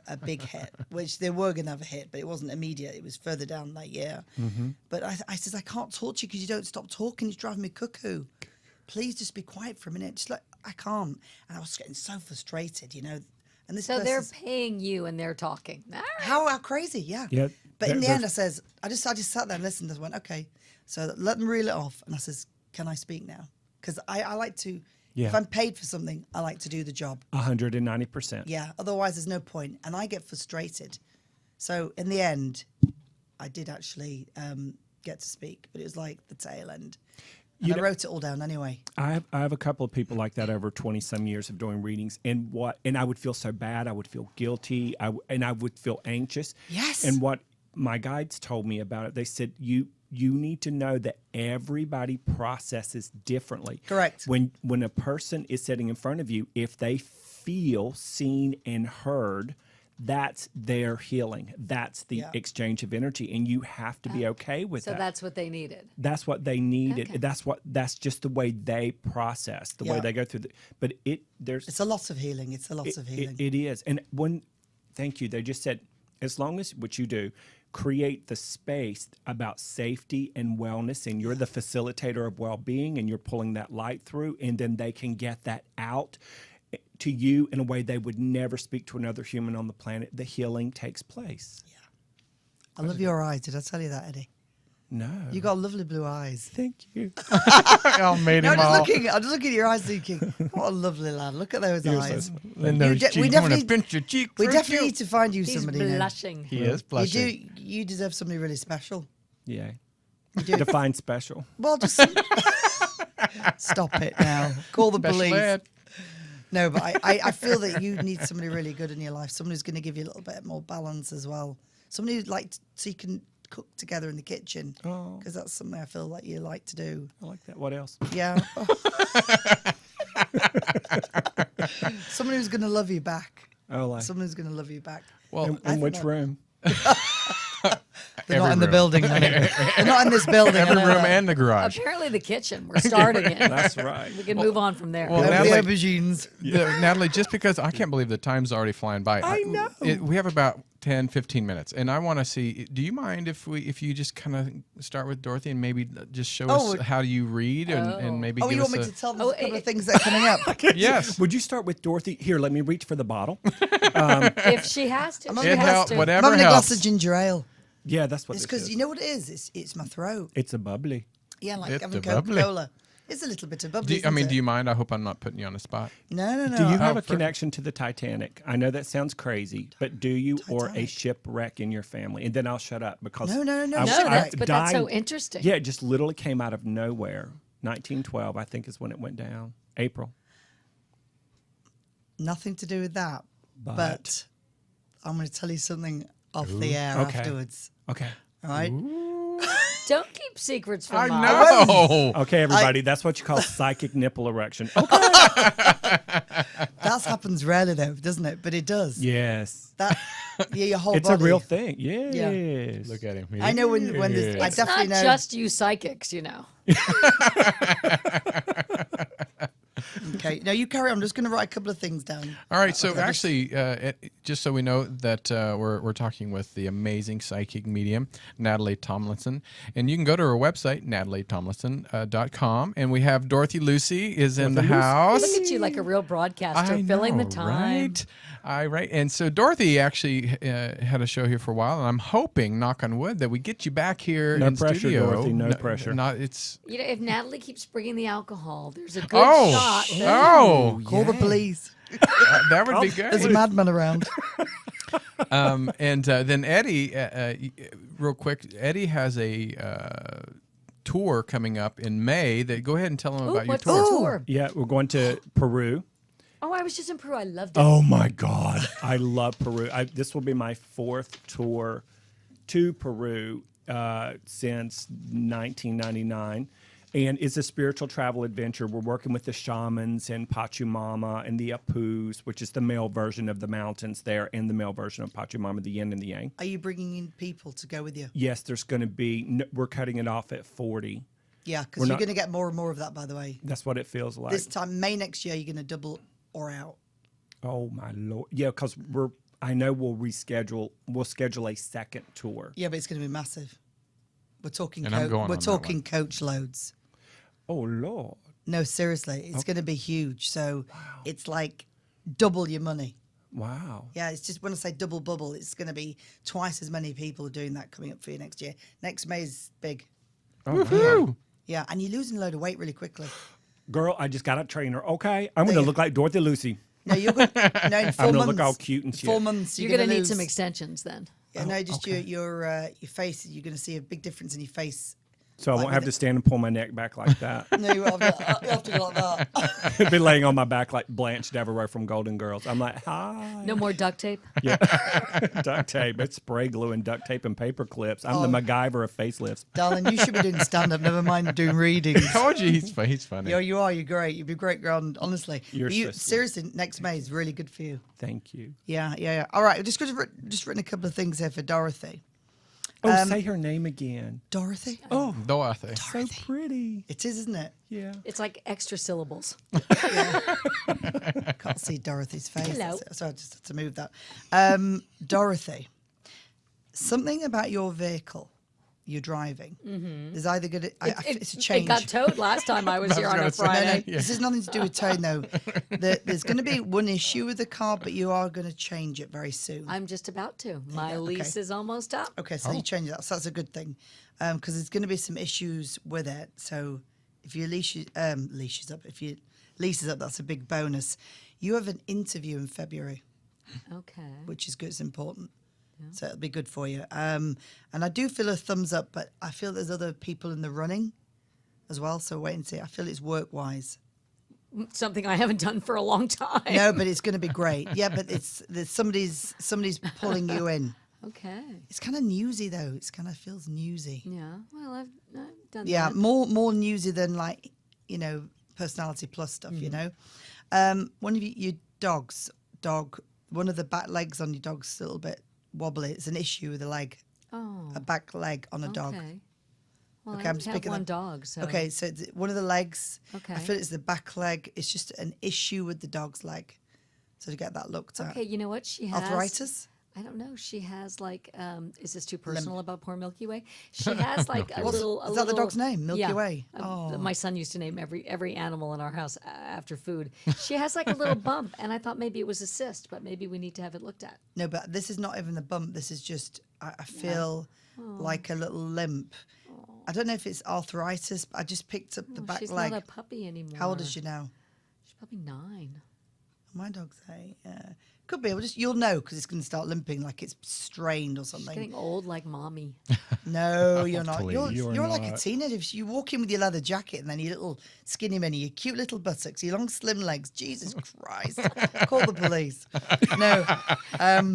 A big hit, which they were going to have a hit, but it wasn't immediate. It was further down that year. But I says, I can't talk to you because you don't stop talking. It's driving me cuckoo. Please just be quiet for a minute. Just like, I can't. And I was getting so frustrated, you know. And this So they're person's- paying you and they're talking. All right. how crazy, yeah. Yeah, But in the they're- end, I says, I just sat there and listened. I went, okay. So let them reel it off. And I says, can I speak now? Because I like to, Yeah. if I'm paid for something, I like to do the job. 190%. Yeah, otherwise there's no point. And I get frustrated. So in the end, I did actually get to speak, but it was like the tail end. And I wrote it all down anyway. I have a couple of people like that over 20 some years of doing readings, and I would feel so bad. I would feel guilty. I would feel anxious. Yes. And what my guides told me about it, they said you need to know that everybody processes differently. Correct. When a person is sitting in front of you, if they feel seen and heard, that's their healing. That's the Yeah. exchange of energy, and you have to be okay with So that. that's what they needed. That's what they needed. Okay. That's just the way they process, the way Yeah. they go through. But It's a lot of healing. It's a lot of healing. it is. And thank you. They just said, as long as what you do, create the space about safety and wellness, and you're the facilitator of well-being, and you're pulling that light through, and then they can get that out to you in a way they would never speak to another human on the planet. The healing takes place. I love your eyes. Did I tell you that, Eddie? No. You got lovely blue eyes. Thank you. I made No, him all. I'm just looking at your eyes thinking, what a lovely lad. Look at those eyes. And those we cheeks. I'm gonna definitely- pinch your cheek. We for definitely you. need to find you He's somebody now. blushing. He is blushing. You deserve somebody really special. Yeah. do. Define special. Well, just stop it now. Call the Special police. ed. No, but I feel that you need somebody really good in your life. Somebody who's going to give you a little bit more balance as well. Somebody who'd like so you can cook together in the kitchen. Oh. Because that's something I feel like you like to do. I like that. What else? Yeah. Someone who's going to love you back. Oh, like Someone who's going to love you back. Well, in which room? They're not every in the room. building, honey. They're not in this building. every I know room that. and the garage. Apparently the kitchen. We're starting it. That's right. We can move on from there. well, Over the Natalie- aubergines. Natalie, just because I can't believe the time's already flying by. I know. We have about 10, 15 minutes, and I want to see. Do you mind if you just kind of start with Dorothy and maybe just show us Oh. how you read and maybe Oh, give you us want me a to tell them Oh, a couple it- of things that are coming up? yes. Would you start with Dorothy? Here, let me reach for the bottle. If she has to, she It has help, to. I'm whatever having a glass helps. of ginger ale. Yeah, that's what It's this because is. you know what it is? It's my throat. It's a bubbly. Yeah, like It's having the bubbly. Coca-Cola. It's a little bit of bubbly. Do you mind? I hope I'm not putting you on the spot. No. Do you have a perfect. connection to the Titanic? I know that sounds crazy, but do you, or a Titanic. shipwreck in your family? And then I'll shut up because No. I- No, I but that's so died- interesting. Yeah, it just literally came out of nowhere. 1912, I think, is when it went down. April. Nothing to do with that. But I'm going to tell you something off the air Okay. afterwards. Okay. All right? Don't keep secrets from I us. know. Okay, everybody, that's what you call psychic nipple erection. Okay. That happens rarely though, doesn't it? But it does. Yes. That your whole It's body. a real thing. Yes. Look at him. I know when this. I It's definitely not know. just you psychics, you know. Okay, now you carry on. I'm just going to write a couple of things down. All right, so actually, just so we know that we're talking with the amazing psychic medium, Natalie Tomlinson. And you can go to her website, natalietomlinson.com. And we have Dorothy Lucy is in the house. Look at you like a real broadcaster, filling the time. Right. And so Dorothy actually had a show here for a while, and I'm hoping, knock on wood, that we get you back here No in pressure, studio. Dorothy, no pressure. It's You know, if Natalie keeps bringing the alcohol, there's a good shot. Call the police. that would be good. There's a madman around. And then Eddie, real quick, Eddie has a tour coming up in May. Go ahead and tell them about your What's tour. the tour? Yeah, we're going to Peru. Oh, I was just in Peru. I loved it. Oh my God, I love Peru. This will be my 4th tour to Peru since 1999. And it's a spiritual travel adventure. We're working with the shamans and Pachamama and the Apus, which is the male version of the mountains there, and the male version of Pachamama, the yin and the yang. Are you bringing in people to go with you? Yes, there's going to be, we're cutting it off at 40. Yeah, because you're going to get more and more of that, by the way. That's what it feels like. This time, May next year, you're going to double or out. Oh my Lord. Yeah, because I know we'll schedule a second tour. Yeah, but it's going to be massive. We're talking. And I'm going we're on that talking one. coach loads. Oh Lord. No, seriously, it's going to be huge. So it's like double your money. Wow. Yeah, it's just when I say double bubble, it's going to be twice as many people doing that coming up for you next year. Next May is big. Woohoo! Yeah, and you're losing a load of weight really quickly. Girl, I just got a trainer. Okay, I'm going to you- look like Dorothy Lucy. No, you're going to, no, in 4 I'm going months. to look all cute and shit. 4 months, You're going to need lose. some extensions then. Yeah, no, just your face. You're going to see a big difference in your face. So I Like won't have with to stand and pull my neck back like that. No, you have to go like that. I'd be laying on my back like Blanche Devereaux from Golden Girls. I'm like, hi. No more duct tape. Yeah. Duct tape. It's spray glue and duct tape and paper clips. I'm the MacGyver of facelifts. Darling, you should be doing stand-up. Never mind doing readings. Told you he's funny. Yeah, you are. You're great. You'd be great, ground. Honestly, You're you, so sweet. seriously. Next May is really good for you. Thank you. Yeah. All right, just written a couple of things here for Dorothy. Oh, say her name again. Dorothy. Oh, Dorothy. so pretty. It is, isn't it? Yeah. It's like extra syllables. Can't see Dorothy's face. Hello. So I just had to move that. Dorothy, something about your vehicle you're driving is either going to. It's a change. It got towed last time I was here on a No, Friday. this has nothing to do with towing, though. There's going to be one issue with the car, but you are going to change it very soon. I'm just about to. My lease is almost up. Okay, so you change that. So that's a good thing, because there's going to be some issues with it. So if your leases up, that's a big bonus. You have an interview in February, Okay. which is good. It's important. So it'll be good for you. And I do feel a thumbs up, but I feel there's other people in the running as well. So wait and see. I feel it's work-wise. Something I haven't done for a long time. No, but it's going to be great. Yeah, but there's somebody's pulling you in. Okay. It's kind of newsy though. It's kind of feels newsy. Yeah. Well, I've done Yeah, that. more newsy than like Personality Plus stuff. You know, one of your dog, one of the back legs on your dog's a little bit wobbly. It's an issue with a leg, Oh. a back leg on a dog. Okay. Well, Okay, I I'm only just have picking one that. dog, so. Okay, so it's one of the legs. Okay. I feel it's the back leg. It's just an issue with the dog's leg. So to get that looked at. Okay, you know what she has? Arthritis? I don't know. She has like, is this too personal about poor Milky Way? She has like a little. Is that the dog's name, Milky yeah. Way? Oh. My son used to name every animal in our house after food. She has like a little bump, and I thought maybe it was a cyst, but maybe we need to have it looked at. No, but this is not even the bump. This is just, I feel like a little limp. I don't know if it's arthritis, but I just picked up the back She's leg. not a puppy anymore. How old is she now? She's probably 9. My dog's 8. Yeah. Could be. You'll know because it's going to start limping like it's strained or She's something. getting old like mommy. No, you're not. please. You're like a teenager. If you walk in with your leather jacket and then your little skinny mini, your cute little buttocks, your long slim legs. Jesus Christ! Call the police. No.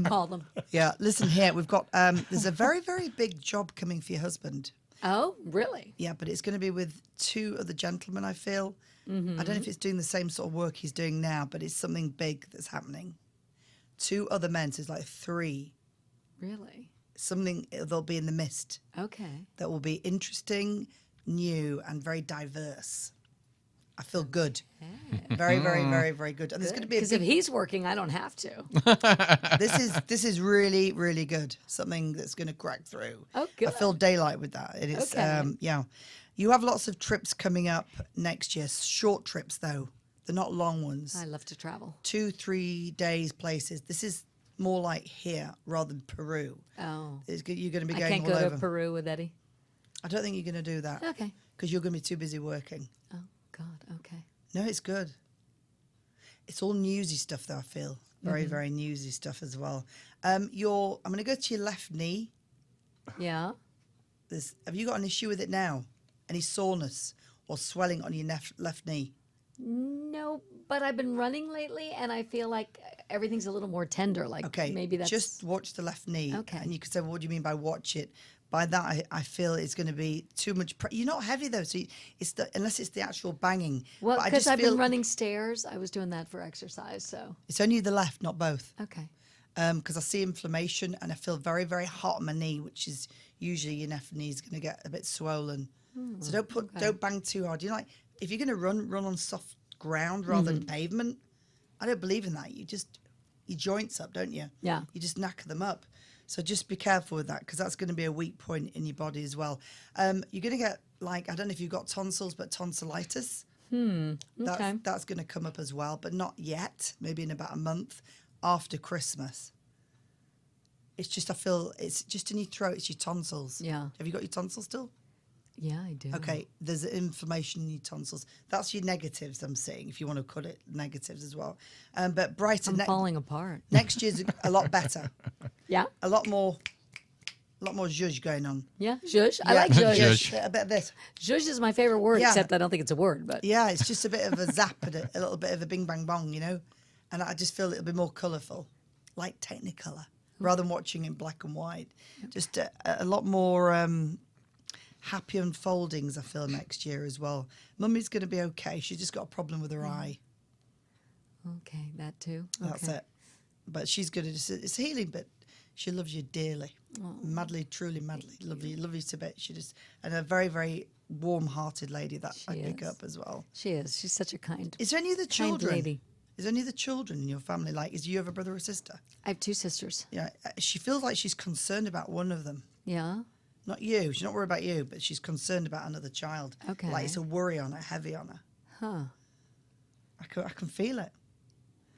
Call them. Yeah. Listen here. We've got. There's a very very big job coming for your husband. Oh, really? Yeah, but it's going to be with 2 other gentlemen, I feel. I don't know if it's doing the same sort of work he's doing now, but it's something big that's happening. 2 other men, so it's like 3. Really? Something, they'll be in the mist Okay. that will be interesting, new, and very diverse. I feel good. Very, very, very, very good. And there's going to be a Because if big, he's working, I don't have to. this is really, really good. Something that's going to crack through. Oh, I good. feel daylight with that. It is, Okay. yeah. You have lots of trips coming up next year. Short trips, though. They're not long ones. I love to travel. 2-3 days places. This is more like here rather than Peru. Oh. You're going to be I going can't all go over. to Peru with Eddie. I don't think you're going to do that. Okay. Because you're going to be too busy working. Oh, God. Okay. No, it's good. It's all newsy stuff, though, I feel. Very, very newsy stuff as well. I'm going to go to your left knee. Yeah. Have you got an issue with it now? Any soreness or swelling on your left knee? No, but I've been running lately, and I feel like everything's a little more tender. Like Okay, maybe that's just watch the left knee. Okay. And you could say, well, what do you mean by watch it? By that, I feel it's going to be too much. You're not heavy though, so unless it's the actual banging. well But I because just I've feel been running stairs. I was doing that for exercise. So It's only the left, not both. okay. Because I see inflammation and I feel very, very hot on my knee, which is usually your left knee is going to get a bit swollen. So don't bang too hard. You know, like if you're going to run on soft ground rather than pavement. I don't believe in that. You just your joints up, don't you? Yeah. You just knacker them up. So just be careful with that because that's going to be a weak point in your body as well. You're going to get I don't know if you've got tonsils, but tonsillitis. Okay. That's going to come up as well, but not yet. Maybe in about a month after Christmas. It's just I feel it's just in your throat. It's your tonsils. Yeah. Have you got your tonsils still? Yeah, I do. Okay, there's inflammation in your tonsils. That's your negatives I'm seeing, if you want to cut it negatives as well. But brighter I'm falling apart. next year's a lot better. Yeah. A lot more zhuzh going on. Yeah. Zhuzh. I Yeah. like zhuzh. Zhuzh. A bit of this. Zhuzh is my favorite word, Yeah. except I don't think it's a word. But Yeah, it's just a bit of a zap and a little bit of a bing bang bong, you know? And I just feel it'll be more colourful, like Technicolor, rather than watching in black and white. Just a lot more happy unfoldings, I feel, next year as well. Mummy's going to be okay. She's just got a problem with her eye. okay, that too. That's Okay. it. But she's good at it. It's healing, but she loves you dearly. Madly, truly madly. Love you to bits. And a very, very warm-hearted lady that I pick is. up as well. She is. She's such a kind. Is there any other Kind children? lady. Is there any other children in your family? Like, do you have a brother or sister? I have 2 sisters. Yeah, she feels like she's concerned about one of them. Yeah. Not you. She's not worried about you, but she's concerned about another child. Okay. Like it's a worry on her, heavy on her. Huh. I can feel it.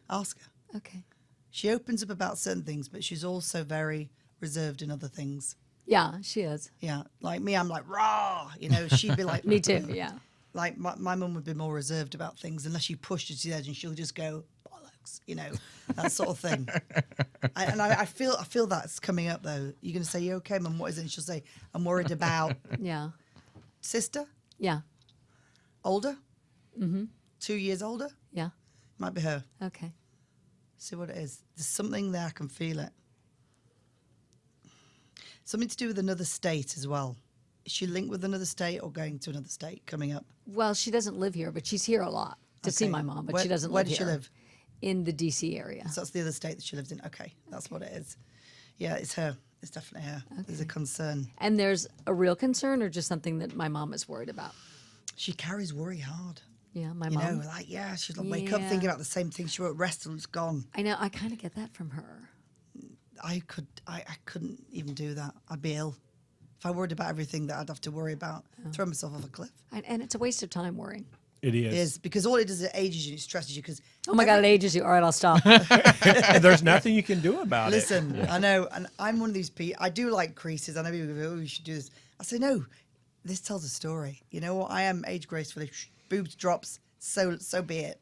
Ask her. Okay. She opens up about certain things, but she's also very reserved in other things. Yeah, she is. Yeah, like me, I'm like raw. You know, she'd be like Me too. Yeah. Like my mum would be more reserved about things unless you push her to the edge, and she'll just go bollocks. You know, that sort of thing. I feel that's coming up though. You're going to say, "You okay, Mum? What is it?" And she'll say, "I'm worried about Yeah. sister, Yeah. older, 2 years older. Yeah. Might be her. Okay. See what it is. There's something there. I can feel it. Something to do with another state as well. Is she linked with another state or going to another state coming up? Well, she doesn't live here, but she's here a lot to see Okay. my mom. But Where- she doesn't where live does she here. live? In the DC area. So that's the other state that she lives in. Okay, that's what it is. Yeah, it's her. It's definitely her. There's a concern. And there's a real concern, or just something that my mom is worried about. She carries worry hard. Yeah, my You mom. know, like, yeah, she'll wake up Yeah. thinking about the same thing. She won't rest till it's gone. I know. I kind of get that from her. I couldn't even do that. I'd be ill. If I worried about everything that I'd have to worry about, throw myself off a cliff. And it's a waste of time worrying. It It is, because all it does is it ages you, it stresses you, because Oh my God, it ages you. All right, I'll stop. And there's nothing you can do about listen, it. I know, and I'm one of these people. I do like creases. I know people go, "Oh, you should do this." I say, "No, this tells a story." You know what? I am age gracefully. Boobs drops. So be it.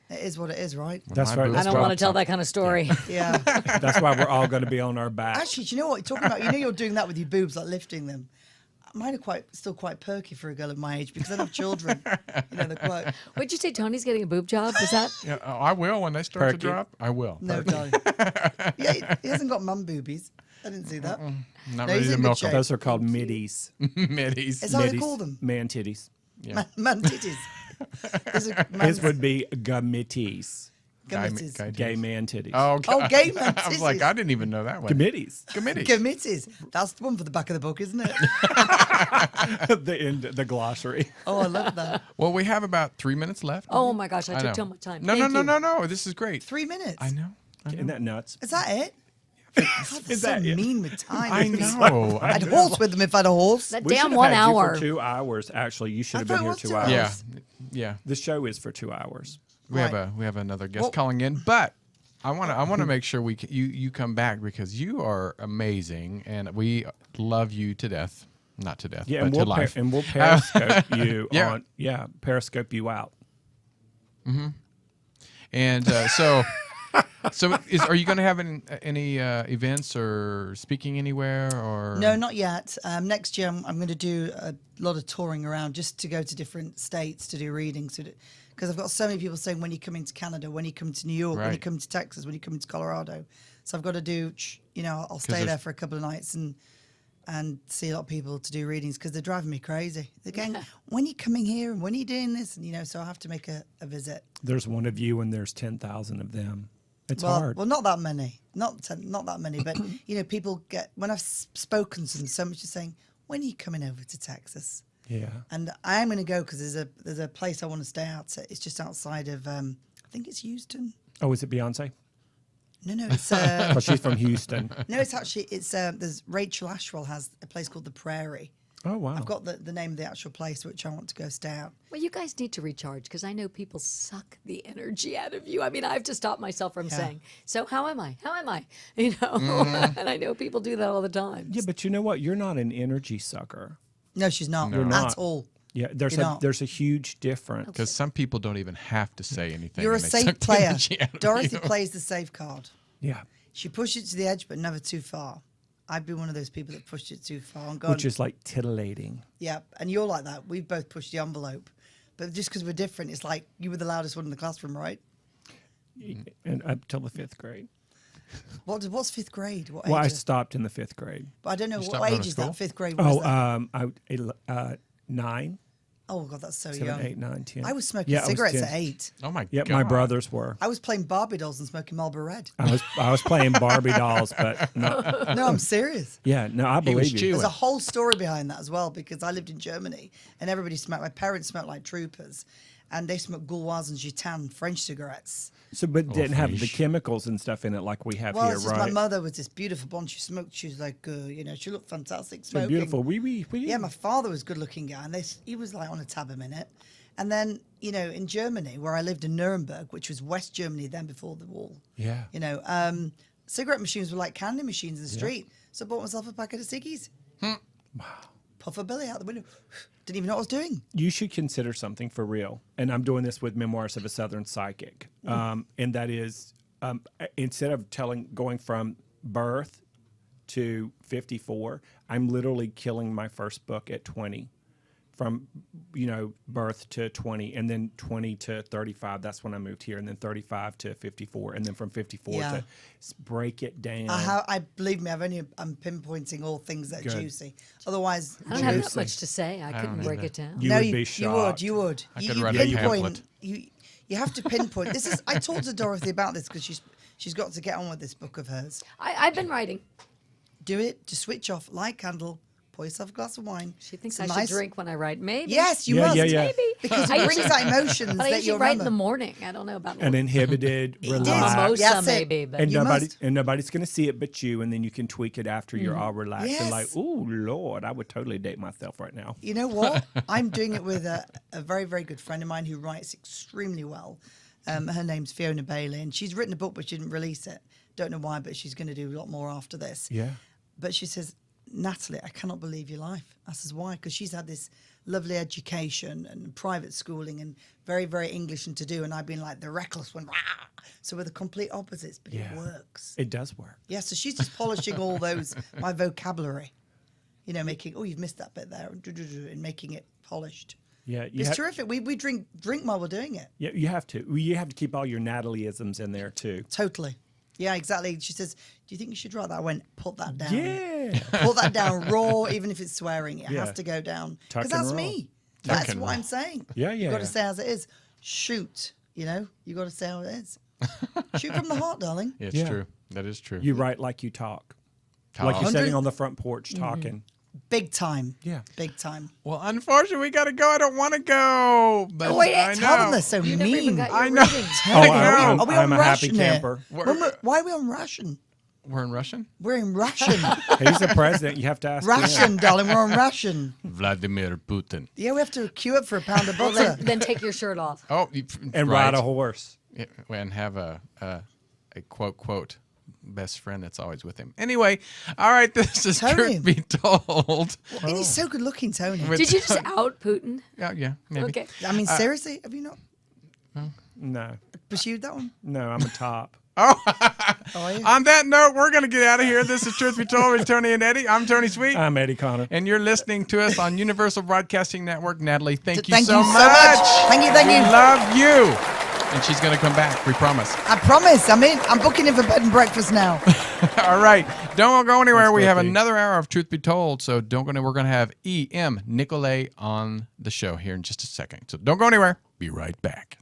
It is what it is, right? That's My right. boobs I don't want to tell that kind of story. Yeah. That's why we're all going to be on our back. Actually, do you know what you're talking about? You know, you're doing that with your boobs, like lifting them. Mine are still quite perky for a girl of my age because I don't have children. They're quite. What'd you say? Tony's getting a boob job? Was that? Yeah, I will when they start to Perky. drop. I will. No, darling. Yeah, he hasn't got mum boobies. I didn't see that. Not No, ready he's to in good milk shape. them. Those are called middies. Middies. Is that what they Middies. call them? Man titties. Yeah. Man titties. His would be gummitties. Gummitties. Gay man titties. Oh, Oh, gay man I was like, titties. I didn't even know that one. Committees. Committee. Gummitties. That's the one for the back of the book, isn't it? the glossary. Oh, I love that. Well, we have about 3 minutes left. Oh my gosh, I know. took too much time. No, Thank you. no. This is great. 3 minutes. I know. Isn't that nuts? Is that it? God, they're Is so that it? mean with time. I know. I'd horse with them if I had a horse. That We damn should have 1 had you hour. for 2 hours. Actually, you should I have thought been it here was 2 2 hours. hours. Yeah. The show is for 2 hours. We Right. have another guest Well- calling in, but I want to make sure you come back because you are amazing and we love you to death. Not to death, Yeah, but and to life. we'll periscope you Yeah. on. Yeah, periscope you out. And are you going to have any events or speaking anywhere or? No, not yet. Next year, I'm going to do a lot of touring around just to go to different states to do readings. Because I've got so many people saying, when you come into Canada, when you come to New York, when you Right. come to Texas, when you come to Colorado. So I've got to do, I'll stay there's- there for a couple of nights and see a lot of people to do readings because they're driving me crazy. They're going, when are you coming here and when are you doing this? And, so I have to make a visit. There's one of you and there's 10,000 of them. It's Well, hard. well, not that many, not that many, but people get when I've spoken to them, so much is saying, when are you coming over to Texas? Yeah. And I am going to go because there's a place I want to stay out. It's just outside of I think it's Houston. Oh, is it Beyonce? No, it's Because she's from Houston. no, it's actually there's Rachel Ashwell has a place called the Prairie. Oh, wow. I've got the name of the actual place which I want to go stay out. Well, you guys need to recharge because I know people suck the energy out of you. I mean, I have to stop myself from saying, so how am I? How am I? And I know people do that all the time. Yeah, but you know what? You're not an energy sucker. No, she's not You're at not. all. Yeah, there's You're a not. there's a huge difference. Because some people don't even have to say anything. You're a and they safe suck the player. energy out of Dorothy you. plays the safe card. Yeah, She pushed it to the edge, but never too far. I'd be one of those people that pushed it too far and gone. which is like titillating. Yeah, and you're like that. We've both pushed the envelope, but just because we're different, it's like you were the loudest one in the classroom, right? And up till the 5th grade. What's fifth grade? What Well, I age? stopped in the 5th grade. But I don't know You what stopped going age to is school? that fifth grade. What is that? 9, Oh God, that's so 7, young. 8, 9, 10. I was smoking Yeah, I was cigarettes 10. at 8. Oh my Yep, God. my brothers were. I was playing Barbie dolls and smoking Marlboro Red. I was playing Barbie dolls, but no. No, I'm serious. Yeah, no, I He was believe you. chewing. There's a whole story behind that as well because I lived in Germany and everybody smoked. My parents smoked like troopers, and they smoked Gauloises and Gitane French cigarettes. So, but didn't have the fish. chemicals and stuff in it like we have Well, here, it's just right? my mother was this beautiful blonde. She smoked. She was like, she looked fantastic So smoking. beautiful. Yeah, my father was a good-looking guy, and he was like on a tab a minute. And then, in Germany, where I lived in Nuremberg, which was West Germany then before the wall, Yeah. cigarette machines were like candy machines in the street. So I bought myself a packet of ciggies. Wow. Puff a billy out the window. Didn't even know what I was doing. You should consider something for real. And I'm doing this with Memoirs of a Southern Psychic. And that is, instead of going from birth to 54, I'm literally killing my first book at 20. From, birth to 20, and then 20 to 35. That's when I moved here, and then 35 to 54, and then from 54 Yeah. to break it down. I believe me. I'm pinpointing all things that are Good. juicy. Otherwise, I don't have that Juicy. much to say. I couldn't break it down. You no, would you, be you shocked. You would. I You could you write a pinpoint. pamphlet. You have to pinpoint. This is. I talked to Dorothy about this because she's got to get on with this book of hers. I've been writing. Do it. Just switch off. Light candle. Pour yourself a glass of wine. She thinks Some I should drink when I write. Maybe. Yes, you Yeah, must. yeah, yeah. Maybe. Because I it brings usually- out emotions But I that usually you'll write in the remember. morning. I don't know about An inhibited, does. relaxed. mimosa, Yes, it- maybe. But And You must. nobody's going to see it but you, and then you can tweak it after you're all relaxed and Yes. like, ooh, Lord, I would totally date myself right now. You know what? I'm doing it with a very, very good friend of mine who writes extremely well. Her name's Fiona Bailey, and she's written a book, but she didn't release it. Don't know why, but she's going to do a lot more after this. Yeah. But she says, Natalie, I cannot believe your life. I says, why? Because she's had this lovely education and private schooling and very, very English and to do. And I've been like the reckless one. Rah! So we're the complete opposites, but it works. It does work. Yeah, so she's just polishing all my vocabulary. making, oh, you've missed that bit there, and making it polished. Yeah, It's terrific. We drink while we're doing it. Yeah, you have to. You have to keep all your Natalieisms in there too. Totally. Yeah, exactly. She says, "Do you think you should write that?" I went, "Put that down. Yeah. Put that down raw, even if it's swearing. It Yeah. has to go down Tuck because and that's roll. me. Tuck That's and what roll. I'm saying. Yeah, You got yeah. to say as it is. Shoot. You got to say how it is. Shoot from the heart, darling. It's Yeah. true. That is true. You write like you talk. Talk. Like you're 100 sitting on the front porch talking. Big time. Yeah. Big time. Well, unfortunately, we got to go. I don't want to go. But Oh, wait, I tell them know. they're so You never even mean. got your I know. reading. Oh, know. Are we I'm on a happy Russian here? camper. Why are we on Russian? We're in Russian? We're in Russian. He's the president. You have to ask him. Russian, darling. We're on Russian. Vladimir Putin. Yeah, we have to queue up for a pound of Well, butter. then take your shirt off. Oh, And ride a horse. Yeah, and have a quote best friend that's always with him. Anyway, all right, this is Tony. Truth Be Told. And he's so good looking, Tony. With- Did you just out Putin? Yeah, maybe. Okay. I mean, seriously, have you not No, pursued that one? no, I'm a top. Oh, yeah. On that note, we're going to get out of here. This is Truth Be Told with Tony and Eddie. I'm Tony Sweet. I'm Eddie Connor. And you're listening to us on Universal Broadcasting Network. Natalie, thank you Thank so you much. so much. Thank you. We love you. And she's going to come back. We promise. I promise. I'm in. I'm booking in for bed and breakfast now. All right. Don't go anywhere. Thanks, We have Becky. another hour of Truth Be Told. So don't go anywhere. We're going to have E.M. Nicolay on the show here in just a second. So don't go anywhere. Be right back.